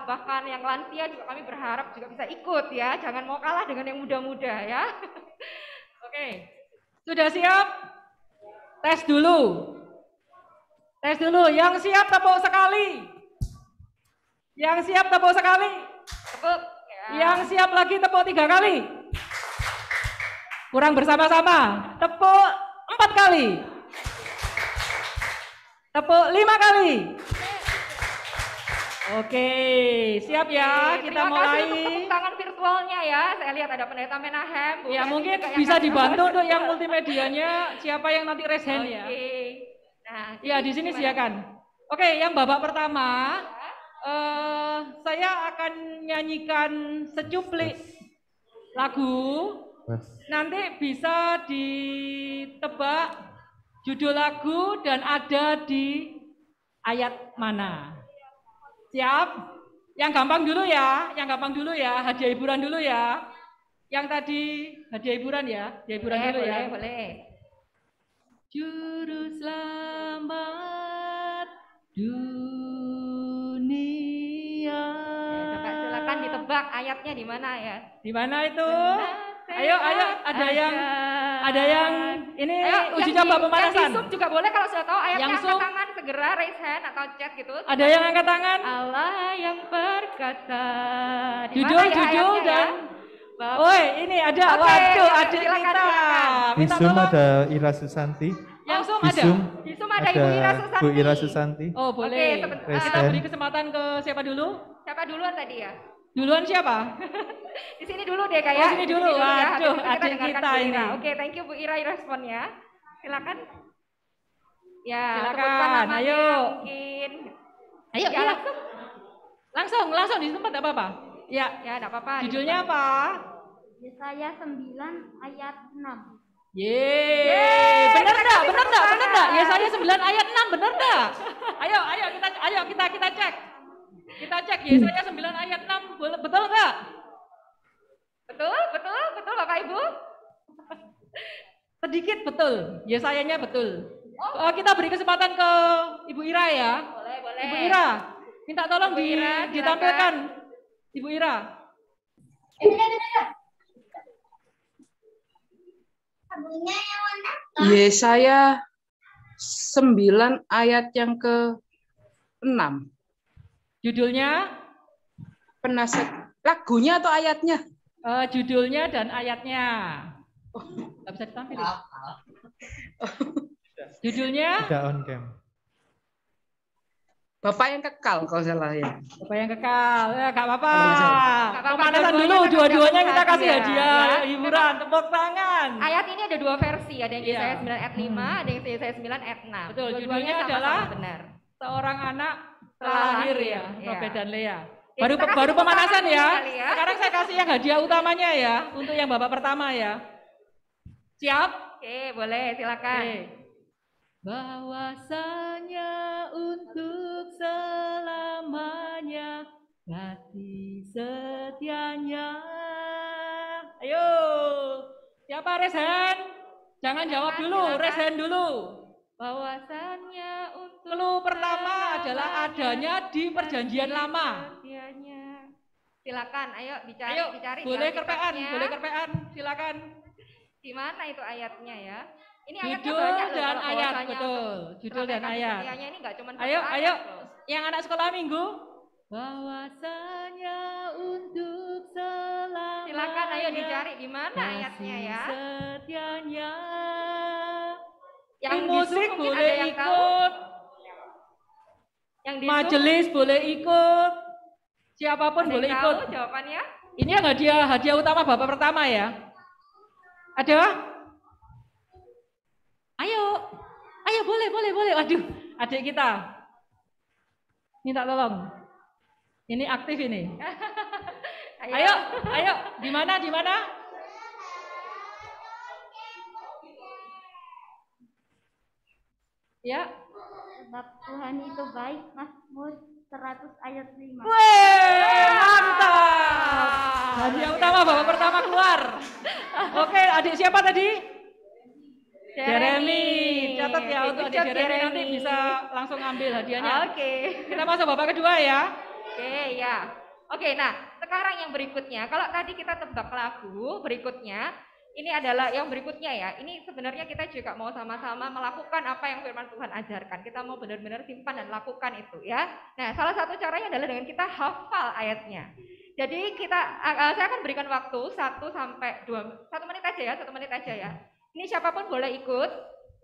bahkan yang lansia juga kami berharap juga bisa ikut ya. Jangan mau kalah dengan yang muda-muda ya. Oke, sudah siap? Tes dulu. Tes dulu. Yang siap tepuk sekali. Yang siap tepuk sekali. Tepuk. Ya. Yang siap lagi tepuk 3 kali. Kurang bersama-sama. Tepuk 4 kali. Tepuk 5 kali. Oke, siap ya. Oke, Kita terima kasih mulai. untuk tepuk tangan virtualnya ya. Saya lihat ada Pendeta Menahem. Bu Ya Feni mungkin juga yang bisa akan dibantu menjawab. untuk yang multimedianya. Siapa yang nanti raise hand ya? Oke. Nah, Ya di sini gimana? silakan. Oke, yang babak pertama, saya akan nyanyikan secuplik lagu. Nanti bisa ditebak judul lagu dan ada di ayat mana. Siap? Yang gampang dulu ya, hadiah hiburan dulu ya. Yang tadi hadiah hiburan ya, hadiah hiburan dulu ya. Boleh. Juru selamat dunia. Coba silakan ditebak ayatnya di mana ya? Di mana itu? Ayo, ada yang ini uji coba pemanasan. Yang di Zoom juga boleh kalau sudah tahu ayatnya, Yang angkat Zoom. tangan segera raise hand atau chat gitu. Ada yang angkat tangan? Allah yang berkata. Di Judul mana ya judul ayatnya dan ya? Bapak. Woi, ini ada. Oke, Waduh, ya, adik silakan, kita. silakan. Di Minta Zoom tolong. ada Ira Susanti. Yang Zoom Di ada. Zoom Di Zoom ada Ibu Ira Susanti. Bu Ira Susanti. Oh, boleh. sebentar. Kita beri kesempatan ke siapa dulu? Siapa duluan tadi ya? Duluan siapa? Di sini dulu deh kayak. Oh, sini dulu. ya. Waduh, Habis itu adik dengarkan kita Bu Ira. ini. Oke, thank you Bu Ira responnya. Silakan. Ya, Silakan, sebutkan namanya ayo. mungkin. Ayo, Ya, iya. Langsung di tempat enggak apa-apa. Ya, Ya, enggak apa-apa. judulnya apa? Yesaya 9 ayat 6. Yeay, bener enggak? Yesaya 9 ayat 6 bener enggak? Ayo kita cek. Kita cek Yesaya 9 ayat 6 betul enggak? Betul Bapak Ibu. Sedikit betul. Yesayanya betul. Kita beri kesempatan ke Ibu Ira ya. Boleh. Ibu Ira, minta tolong Ibu Ira, silakan. ditampilkan. Ibu Ira. Yesaya 9 ayat yang ke-6. Judulnya? Penasihat. Lagunya atau ayatnya? Judulnya dan ayatnya. Nggak bisa ditampil. Judulnya? Tidak on cam. Bapak yang kekal kalau salah ya. Bapak yang kekal. Ya, nggak apa-apa. Pemanasan Dua-duanya dulu, kan dua-duanya dapat kita kasih hadiah, hadiah, ya. hiburan, tepuk tangan. Ayat ini ada dua versi, ada yang Iya. Yesaya 9 ayat 5, ada yang Yesaya 9 ayat 6. Betul, Dua-duanya judulnya sama-sama adalah benar. Seorang anak Telah telah lahir lahir, ya, ya. Robert dan Lea. Oke, Baru kita kasih baru tepuk pemanasan tangan ya. kali ya. Sekarang saya kasih yang hadiah utamanya ya, untuk yang bapak pertama ya. Siap? Oke, boleh, silakan. Oke. Bahwasanya untuk selamanya kasih setianya. Ayo, siapa raise hand? Jangan jawab dulu, raise hand dulu. Bahwasannya untuk Clue pertama adalah adanya di perjanjian lama. setianya. Silakan, ayo dicari, Ayo, dicari. boleh di kerpean, Alkitabnya. boleh kerpean, silakan. Di mana itu ayatnya ya? Ini ayatnya Judul banyak loh, dan kalau ayat, bahwasanya betul. untuk Judul dan kasih ayat. setianya ini enggak cuma satu Ayo, ayat ayo, loh. yang anak sekolah minggu. Bahwasanya untuk selamanya. Silakan, ayo dicari di mana kasih ayatnya ya? Setianya. Yang Tim di Zoom musik mungkin boleh ada yang tahu? ikut. Yang di Zoom, Majelis boleh ikut. Siapapun ada yang boleh tahu ikut. jawabannya? Ini yang hadiah utama bapak pertama ya. Ada? Ayo boleh. Waduh, adik kita. Minta tolong. Ini aktif ini. Ayo. Di mana? Ya. Sebab Tuhan itu baik, Mazmur 100 ayat 5. Weh, mantap. Hadiah utama bapak pertama keluar. Oke, adik siapa tadi? Jeremy. Catat ya untuk adik Jeremy nanti bisa langsung ambil hadiahnya. Oke. Kita masuk bapak kedua ya. Oke, ya. Oke, nah sekarang yang berikutnya, kalau tadi kita tebak lagu, berikutnya ini adalah yang berikutnya ya. Ini sebenarnya kita juga mau sama-sama melakukan apa yang firman Tuhan ajarkan. Kita mau benar-benar simpan dan lakukan itu ya. Nah, salah satu caranya adalah dengan kita hafal ayatnya. Jadi saya akan berikan waktu 1 menit aja ya, 1 menit aja ya. Ini siapapun boleh ikut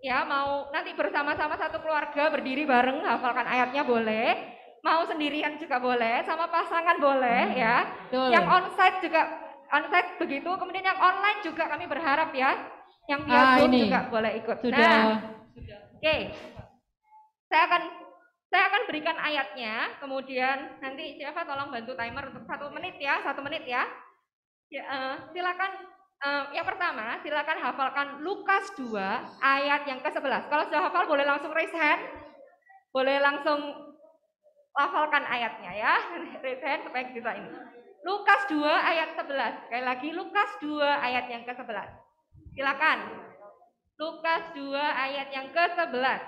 ya, mau nanti bersama-sama satu keluarga berdiri bareng hafalkan ayatnya boleh. Mau sendirian juga boleh, sama pasangan boleh ya. Betul. Yang onsite juga onsite begitu, kemudian yang online juga kami berharap ya. Yang via Zoom ini. juga boleh ikut. Sudah. Oke. Saya akan berikan ayatnya, kemudian nanti siapa tolong bantu timer untuk 1 menit ya, 1 menit ya. Silakan yang pertama, silakan hafalkan Lukas 2 ayat yang ke-11. Kalau sudah hafal boleh langsung raise hand. Boleh langsung hafalkan ayatnya ya. Raise hand supaya bisa ini. Lukas 2 ayat 11. Sekali lagi Lukas 2 ayat yang ke-11. Silakan. Lukas 2 ayat yang ke-11.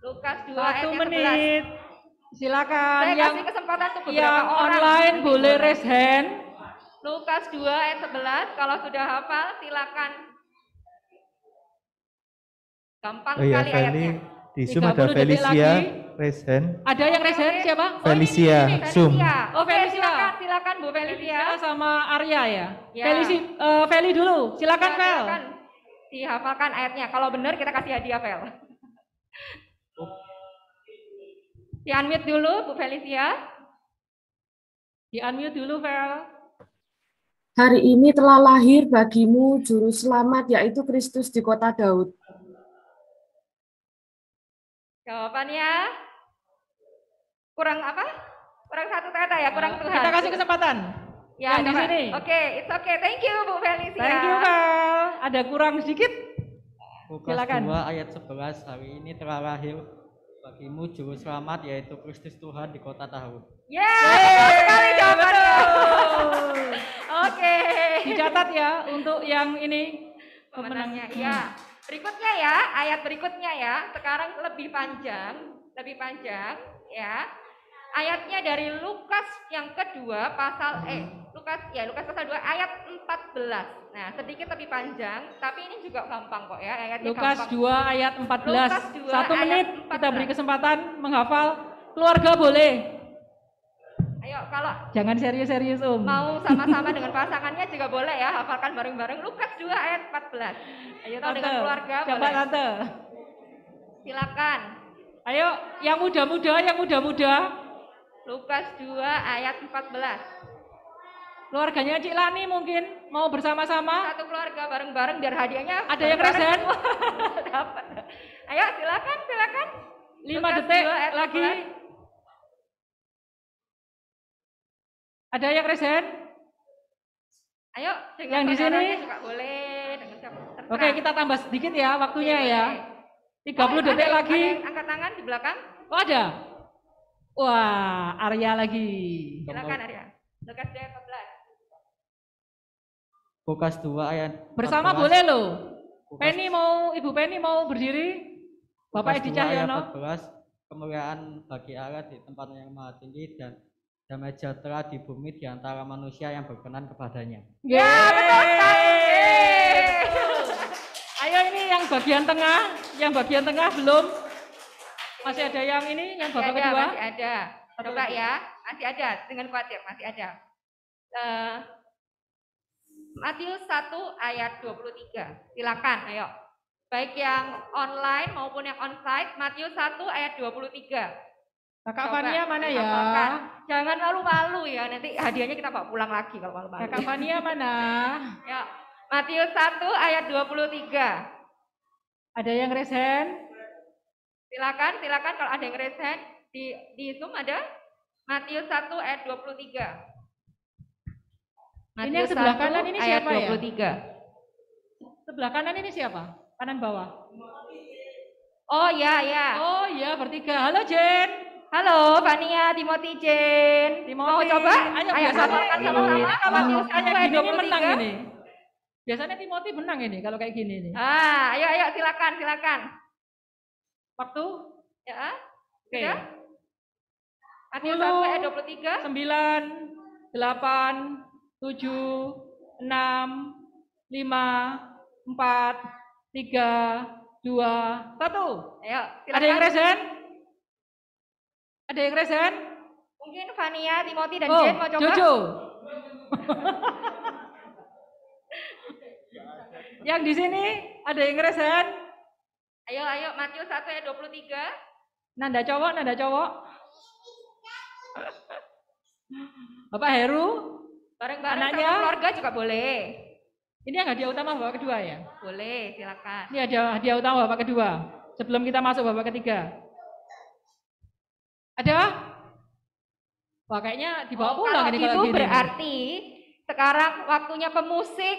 Lukas 2 ayat 1 yang menit. Silakan Saya yang kasih kesempatan untuk beberapa yang orang. online boleh raise hand. Lukas 2 ayat 11, kalau sudah hafal silakan. Gampang Oh iya, sekali ayatnya. di Zoom ada 30 detik Felicia, lagi. raise hand. Ada yang raise hand siapa? Felicia, Zoom. Oh, Felicia. Silakan Bu Felicia. Sama Arya ya. Ya. Feli dulu. Silakan Ya, Fel. silakan. Dihafalkan ayatnya. Kalau benar kita kasih hadiah Fel. Di-unmute dulu Bu Felicia. Di-unmute dulu Fel. Hari ini telah lahir bagimu juru selamat, yaitu Kristus di kota Daud. Jawabannya kurang apa? Kurang satu kata ya, kurang Tuhan. Kita kasih kesempatan. Ya, yang di coba. sini. Oke, it's okay. Thank you Bu Felicia. Thank you Fel. Ada kurang sedikit. Lukas Silakan. 2 ayat 11, hari ini telah lahir bagimu juru selamat, yaitu Kristus Tuhan di kota Daud. Betul sekali jawabannya. Oke. Dicatat ya untuk yang ini pemenangnya. Ya. Berikutnya ya, ayat berikutnya ya. Sekarang lebih panjang ya. Ayatnya dari Lukas yang kedua pasal Lukas pasal 2 ayat 14. Nah, sedikit lebih panjang, tapi ini juga gampang kok ya ayatnya. Lukas gampang. 2 ayat 14. Lukas 2 1 ayat menit 14. kita beri kesempatan menghafal. Keluarga boleh. Ayo kalau Jangan serius-serius mau sama-sama dengan pasangannya juga boleh ya, hafalkan bareng-bareng Lukas 2 ayat 14. Ayo tahu dengan keluarga Coba boleh. Tante. Silakan. Ayo yang muda-muda. Lukas 2 ayat 14. Keluarganya Cik Lani mungkin mau bersama-sama. Satu keluarga bareng-bareng biar hadiahnya Ada yang bareng-bareng resen? semua. Dapat. Ayo silakan. 5 Lukas detik 2 ayat lagi. 14. Ada yang resen? Ayo dengan Yang di sini? saudaranya juga boleh dengan siapa? Terserah. Oke, kita tambah sedikit ya waktunya Oke, ya. boleh. 30 detik Ada lagi. yang angkat tangan di belakang. Oh ada? Wah, Arya lagi. Silakan Arya. Lukas 2 ayat 14. Lukas 2 ayat 14. Bersama boleh loh. Ibu Penny mau berdiri. Bapak Edi Lukas 2 ayat Cahyono. 14, kemuliaan bagi Allah di tempat yang maha tinggi dan damai sejahtera di bumi di antara manusia yang berkenan kepadanya. Ya, betul sekali. Ayo ini yang bagian tengah belum. Masih ada yang ini, yang babak kedua. Masih ada. Coba ya, masih ada dengan khawatir, masih ada. Matius 1 ayat 23. Silakan, ayo. Baik yang online maupun yang onsite, Matius 1 ayat 23. Kakak Fania mana ya? Hafalkan. Jangan malu-malu ya, nanti hadiahnya kita bawa pulang lagi kalau malu-malu. Kakak Fania mana? Ya, Matius 1 ayat 23. Ada yang resen? Silakan kalau ada yang resen di Zoom ada Matius 1 ayat 23. Ini yang sebelah 1 kanan ini ayat siapa ya? 23. Sebelah kanan ini siapa? Kanan bawah. Oh ya. Oh iya bertiga. Halo Jen. Halo Fania, Timothy, Jen. Mau coba? Ayo hafalkan sama-sama. Kalau Matius 1 kayak ayat gini ini menang 23. ini. Biasanya Timothy menang ini kalau kayak gini nih. Ayo silakan. Waktu? Ya. Oke. Sudah? Matius 1 ayat 23. 9, 8, 7, 6, 5, 4, 3, 2, 1. Ayo, silakan. Ada yang resen? Ada yang resen? Mungkin Fania, Timothy, dan Jen mau coba? Jojo. Yang di sini ada yang resen? Ayo, Matius 1 ayat 23. Nanda cowok. Bapak Heru, Bareng-bareng anaknya? sama keluarga juga boleh. Ini yang hadiah utama bapak kedua ya? Boleh, silakan. Ini ada hadiah utama bapak kedua. Sebelum kita masuk bapak ketiga. Ada? Wah kayaknya dibawa pulang Kalau ini gitu kalau gini. berarti sekarang waktunya pemusik,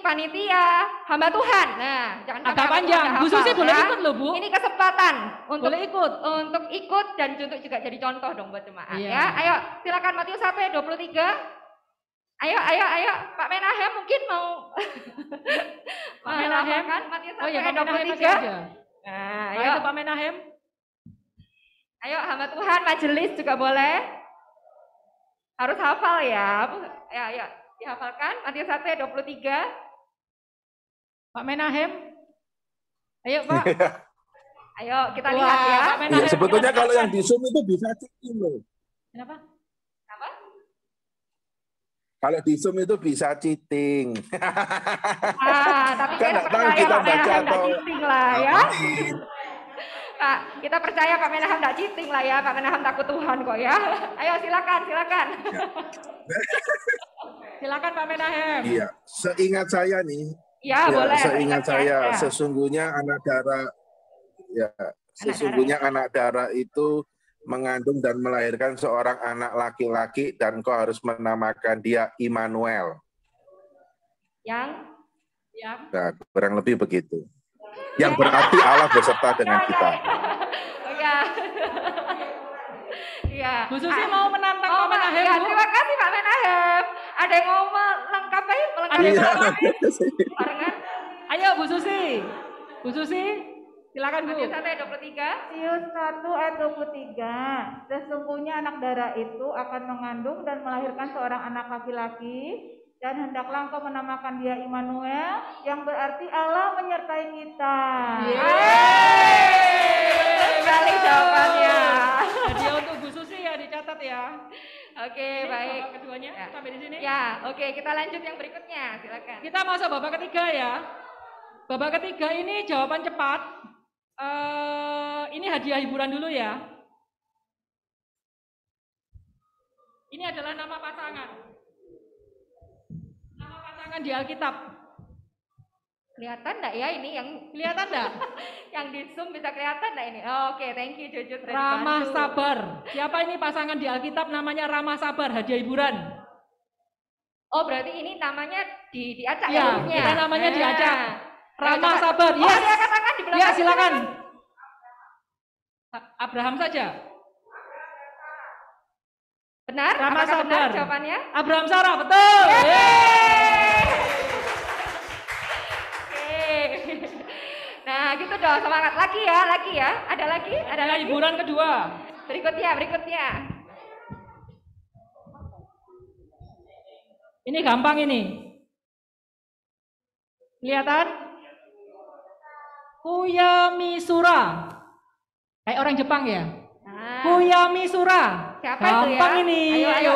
panitia, hamba Tuhan. Nah, jangan Agak sampai panjang. hafal, Bu Susi boleh ya. ikut loh Bu. Ini kesempatan untuk Boleh ikut. Untuk ikut dan untuk juga jadi contoh dong buat jemaat Iya. ya. Ayo, silakan Matius 1 ayat 23. Ayo, Pak Menahem mungkin mau Pak Menahem kan Matius 1 Oh ya, ayat Pak Menahem 23. masih ada. Nah, Ayo ayo Pak Menahem. Ayo hamba Tuhan, majelis juga boleh. Harus hafal ya. Ayo, dihafalkan Matius 1 ayat 23. Pak Menahem. Ayo Pak. Ayo kita lihat ya. Pak Menahem. Ya, sebetulnya kalau yang di Zoom itu bisa cheating loh. Kenapa? Apa? Kalau di Zoom itu bisa cheating. Tapi Kan kita nggak tahu percaya kita Pak baca Menahem atau nggak cheating lah ya. Pak, kita percaya Pak Menahem nggak cheating lah ya. Pak Menahem takut Tuhan kok ya. Ayo silakan. Silakan Pak Menahem. Iya, seingat saya nih. Ya, boleh. Seingat saya sesungguhnya anak darah itu mengandung dan melahirkan seorang anak laki-laki dan kau harus menamakan dia Immanuel. Yang Nah, kurang lebih begitu. Yang berarti Allah beserta dengan kita. Oh ya. Iya. Bu Susi mau menantang Pak Menahem, ya, Bu? terima kasih Pak Menahem. Ada yang mau melengkapi? Barengan. Ayo Bu Susi. Bu Susi, silakan Bu. Matius 1 ayat 23. Matius 1 ayat 23. Sesungguhnya anak darah itu akan mengandung dan melahirkan seorang anak laki-laki, dan hendaklah engkau menamakan dia Immanuel, yang berarti Allah menyertai kita. Sekali jawabannya. Jadi untuk Bu Susi ya dicatat ya. Oke, Ini baik. babak keduanya sampai di sini. Ya, oke, kita lanjut yang berikutnya. Silakan. Kita masuk babak ketiga ya. Babak ketiga ini jawaban cepat. Ini hadiah hiburan dulu ya. Ini adalah nama pasangan. Nama pasangan di Alkitab. Kelihatan enggak ya ini yang kelihatan enggak? Yang di Zoom bisa kelihatan enggak ini? Oke, thank you Jujur. Ramah Sabar. Siapa ini pasangan di Alkitab namanya Ramah Sabar, hadiah hiburan. Oh, berarti ini namanya diacak ya? Iya, Kita namanya diacak. Ramah Sabar. Yes. Dia katakan di belakang. Ya, silakan. Abraham saja. Benar? Ramah Apakah Sabar. benar jawabannya? Abraham Sarah, betul. Nah, gitu dong, semangat lagi ya. Ada lagi? Hiburan kedua. Berikutnya. Ini gampang ini. Kelihatan? Kuyamisura. Kayak orang Jepang ya? Kuyamisura. Siapa gampang itu ya? ini. Ayo.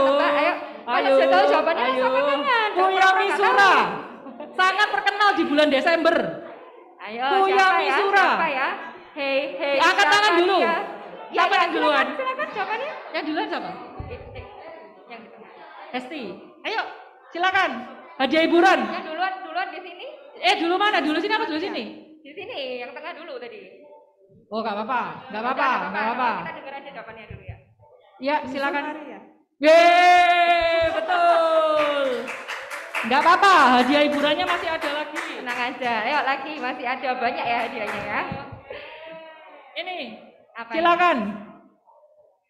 Kalau sudah tahu jawabannya langsung tangan. Kuyamisura. Sangat terkenal di bulan Desember. Ayo, Kuyamisura. Siapa ya? Hei. Angkat tangan dulu. Siapa yang duluan? Silakan jawabannya. Yang duluan siapa? Yang di tengah. Hesti. Ayo, silakan. Hadiah hiburan. Yang duluan di sini. Dulu mana? Dulu sini apa dulu sini? Di sini, yang tengah dulu tadi. Oh, nggak apa-apa. Kita dengar aja jawabannya dulu ya. Ya, silakan. Yeay, betul. Nggak apa-apa, hadiah hiburannya masih ada lagi. Tenang aja, ayo lagi, masih ada banyak ya hadiahnya ya. Ini, apa silakan.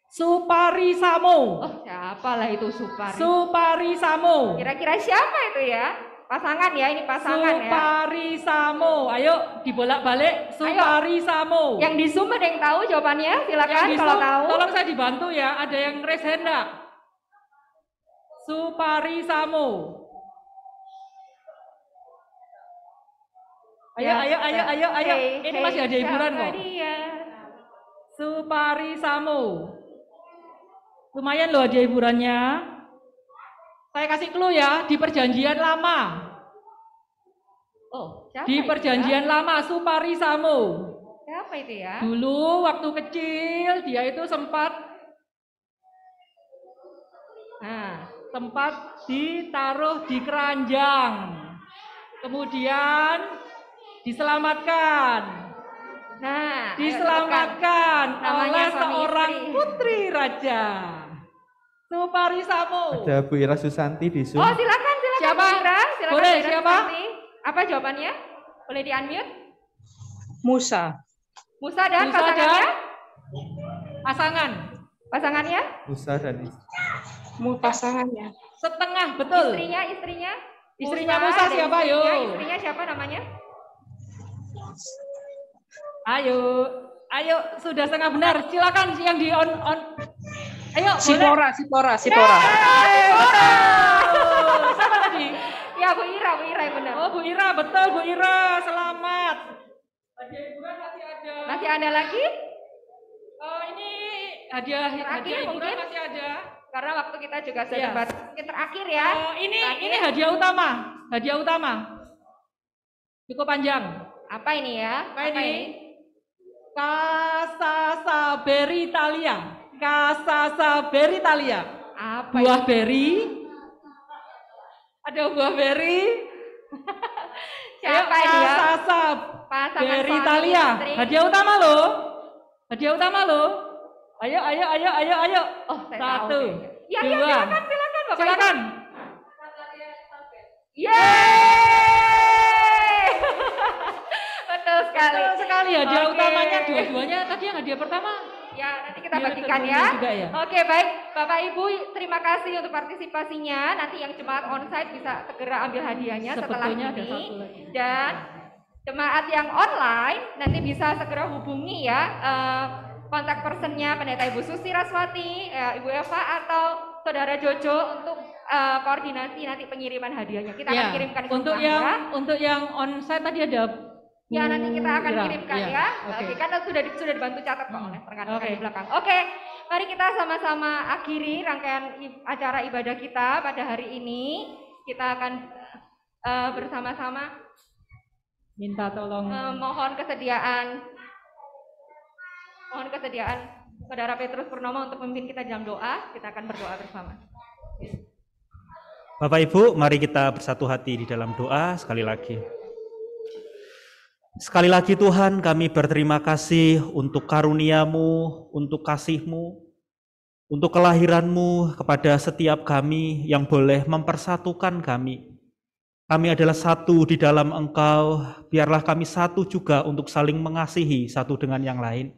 Supari Samo. Oh, siapalah itu Supari? Supari Samo. Kira-kira siapa itu ya? Pasangan ya, ini pasangan ya. Supari Samo. Ayo dibolak-balik. Supari Samo. Yang di Zoom ada yang tahu jawabannya? Silakan kalau tahu. Tolong saya dibantu ya. Ada yang raise hand enggak? Supari Samo. Ayo. Ini masih ada hiburan kok. Supari Samo. Lumayan loh hadiah hiburannya. Saya kasih clue ya, di perjanjian lama. Oh, siapa di perjanjian lama, Supari Samo. Siapa itu ya? Dulu waktu kecil dia itu sempat ditaruh di keranjang. Kemudian diselamatkan. Diselamatkan oleh seorang putri raja. Supari Samo. Ada Bu Ira Susanti di Zoom. Oh, silakan siapa? Bu Ira. Silakan, boleh, Bu Ira siapa? Susanti. Apa jawabannya? Boleh di-unmute? Musa. Musa dan pasangannya? Pasangannya? Musa dan Pasangannya. Setengah, betul. Istrinya Musa siapa, yuk? Istrinya siapa namanya? Ayo, sudah setengah benar. Silakan yang di on. Ayo, Sipora. Sipora. Siapa tadi? Ya, Bu Ira yang benar. Oh, Bu Ira, betul Bu Ira. Selamat. Masih ada lagi? Ini hadiah mungkin masih ada. Karena waktu kita juga sudah terbatas. Mungkin terakhir ya. Ini hadiah utama. Cukup panjang. Apa ini ya? Apa ini? Casa Beritalia. Apa buah beri. Ada buah beri. Siapa ini ya? Casa Beritalia. Hadiah utama loh. Ayo. Oh, saya Satu, tahu. Ya, dua. Silakan Bapak. Silakan. Yeay! Betul sekali. Hadiah utamanya dua-duanya. Tadi yang hadiah pertama. Ya, nanti kita bagikan ya. Juga ya. Oke, baik. Bapak Ibu, terima kasih untuk partisipasinya. Nanti yang jemaat onsite bisa segera ambil hadiahnya setelah Sebetulnya ada ini. satu lagi. Dan jemaat yang online nanti bisa segera hubungi ya kontak personnya Pendeta Ibu Susi Raswati, Ibu Eva atau Saudara Jojo untuk koordinasi nanti pengiriman hadiahnya. Kita akan kirimkan ke untuk yang onsite tadi ada. Ya, nanti kita akan kirimkan ya. Oke. Kan sudah dibantu catat kok oleh rekan-rekan di belakang. Oke, mari kita sama-sama akhiri rangkaian acara ibadah kita pada hari ini. Kita akan bersama-sama minta tolong mohon kesediaan Saudara Petrus Purnomo untuk memimpin kita dalam doa. Kita akan berdoa bersama. Bapak Ibu, mari kita bersatu hati di dalam doa sekali lagi. Sekali lagi Tuhan, kami berterima kasih untuk karunia-Mu, untuk kasih-Mu, untuk kelahiran-Mu kepada setiap kami yang boleh mempersatukan kami. Kami adalah satu di dalam Engkau, biarlah kami satu juga untuk saling mengasihi satu dengan yang lain.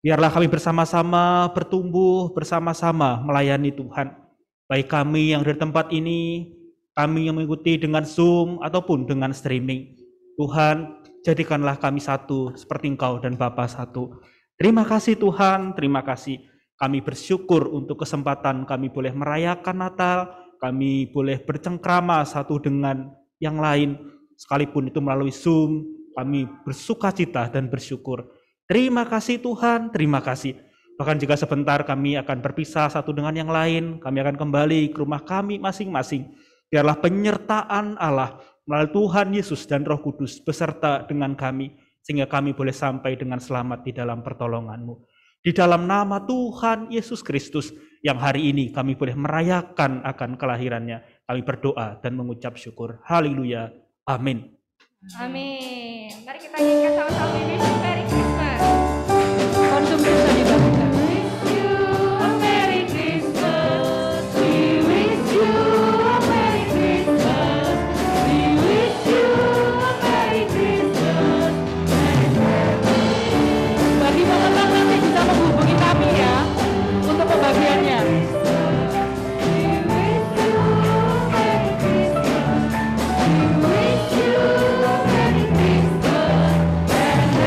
Biarlah kami bersama-sama bertumbuh, bersama-sama melayani Tuhan. Baik kami yang dari tempat ini, kami yang mengikuti dengan Zoom ataupun dengan streaming. Tuhan, jadikanlah kami satu seperti Engkau dan Bapa satu. Terima kasih Tuhan, terima kasih. Kami bersyukur untuk kesempatan kami boleh merayakan Natal, kami boleh bercengkrama satu dengan yang lain, sekalipun itu melalui Zoom, kami bersukacita dan bersyukur. Terima kasih Tuhan, terima kasih. Bahkan jika sebentar kami akan berpisah satu dengan yang lain, kami akan kembali ke rumah kami masing-masing. Biarlah penyertaan Allah melalui Tuhan Yesus dan Roh Kudus beserta dengan kami, sehingga kami boleh sampai dengan selamat di dalam pertolongan-Mu. Di dalam nama Tuhan Yesus Kristus, yang hari ini kami boleh merayakan akan kelahirannya, kami berdoa dan mengucap syukur. Haleluya. Amin. Amin. Mari kita nyanyikan sama-sama ini. Merry Christmas. Konsumsi bisa dibagikan.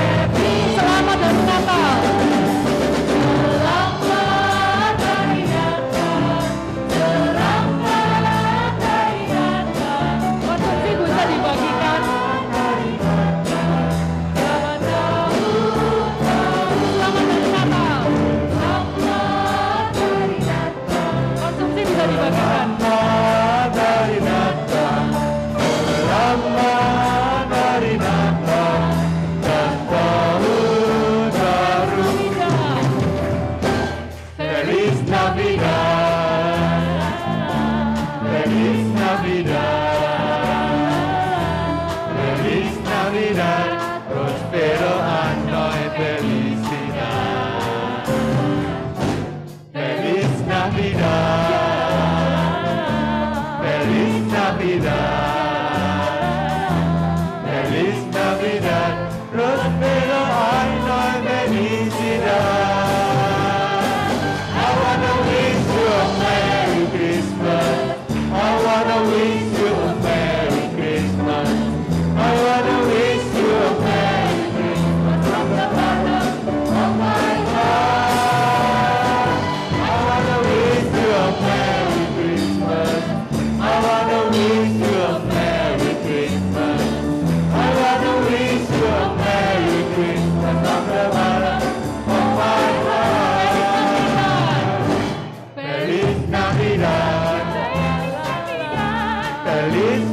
Happy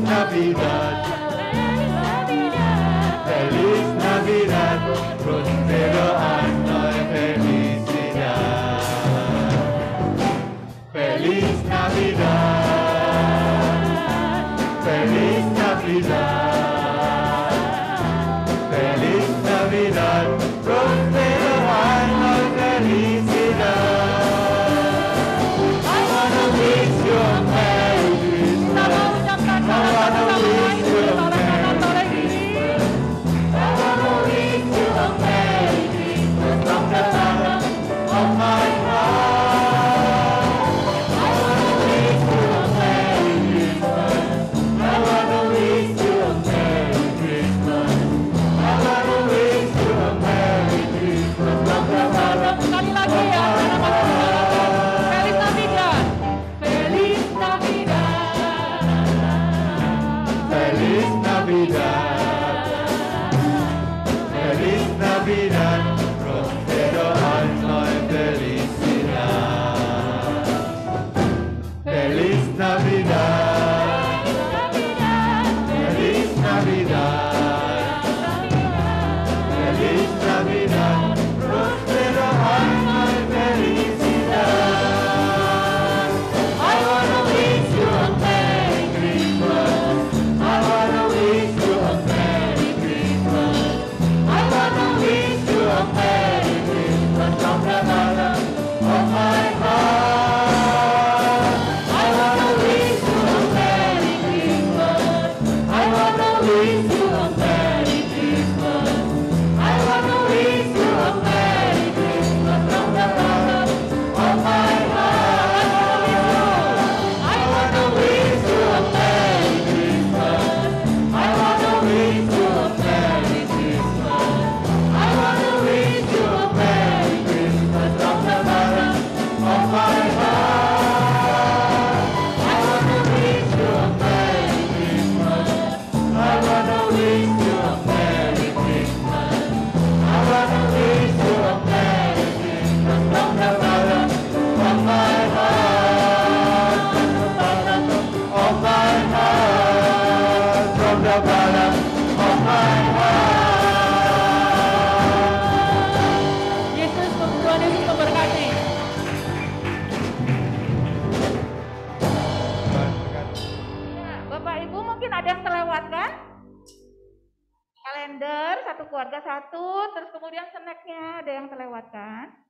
Navidad, Feliz Navidad, prospero año de felicidad. Feliz Navidad, Feliz Navidad, Feliz Navidad, prospero año de felicidad. I wanna wish you a Merry Christmas. I wanna wish you a Merry Christmas. I wanna wish you a Merry Christmas from the bottom of my heart. I wanna wish you a Merry Christmas. I wanna wish you a Merry Christmas. I wanna wish you a Merry Christmas from the bottom of my heart. Feliz Navidad. Feliz Navidad. Feliz Navidad, Feliz Navidad, prospero año de felicidad. Feliz Navidad, Feliz Navidad, Feliz Navidad, prospero año de felicidad. I wanna wish you a Merry Christmas. I wanna wish you a Merry Christmas. I wanna wish you a Merry Christmas from the bottom of my heart. I wanna wish you a Merry Christmas. I wanna wish you a Merry Christmas. I wanna wish you a Merry Christmas from the bottom of my heart. I wanna wish you a Merry Christmas. I wanna wish you a Merry Christmas. I wanna wish you a Merry Christmas from the bottom of my heart. I wanna wish you a Merry Christmas. I wanna wish you a Merry Christmas. I wanna wish you a Merry Christmas from the bottom of my heart. From the bottom of my heart. From the bottom of my heart. Yesus, Tuhan Yesus memberkati. Ya, Bapak Ibu mungkin ada yang terlewatkan? Kalender, satu keluarga satu, terus kemudian snacknya ada yang terlewatkan?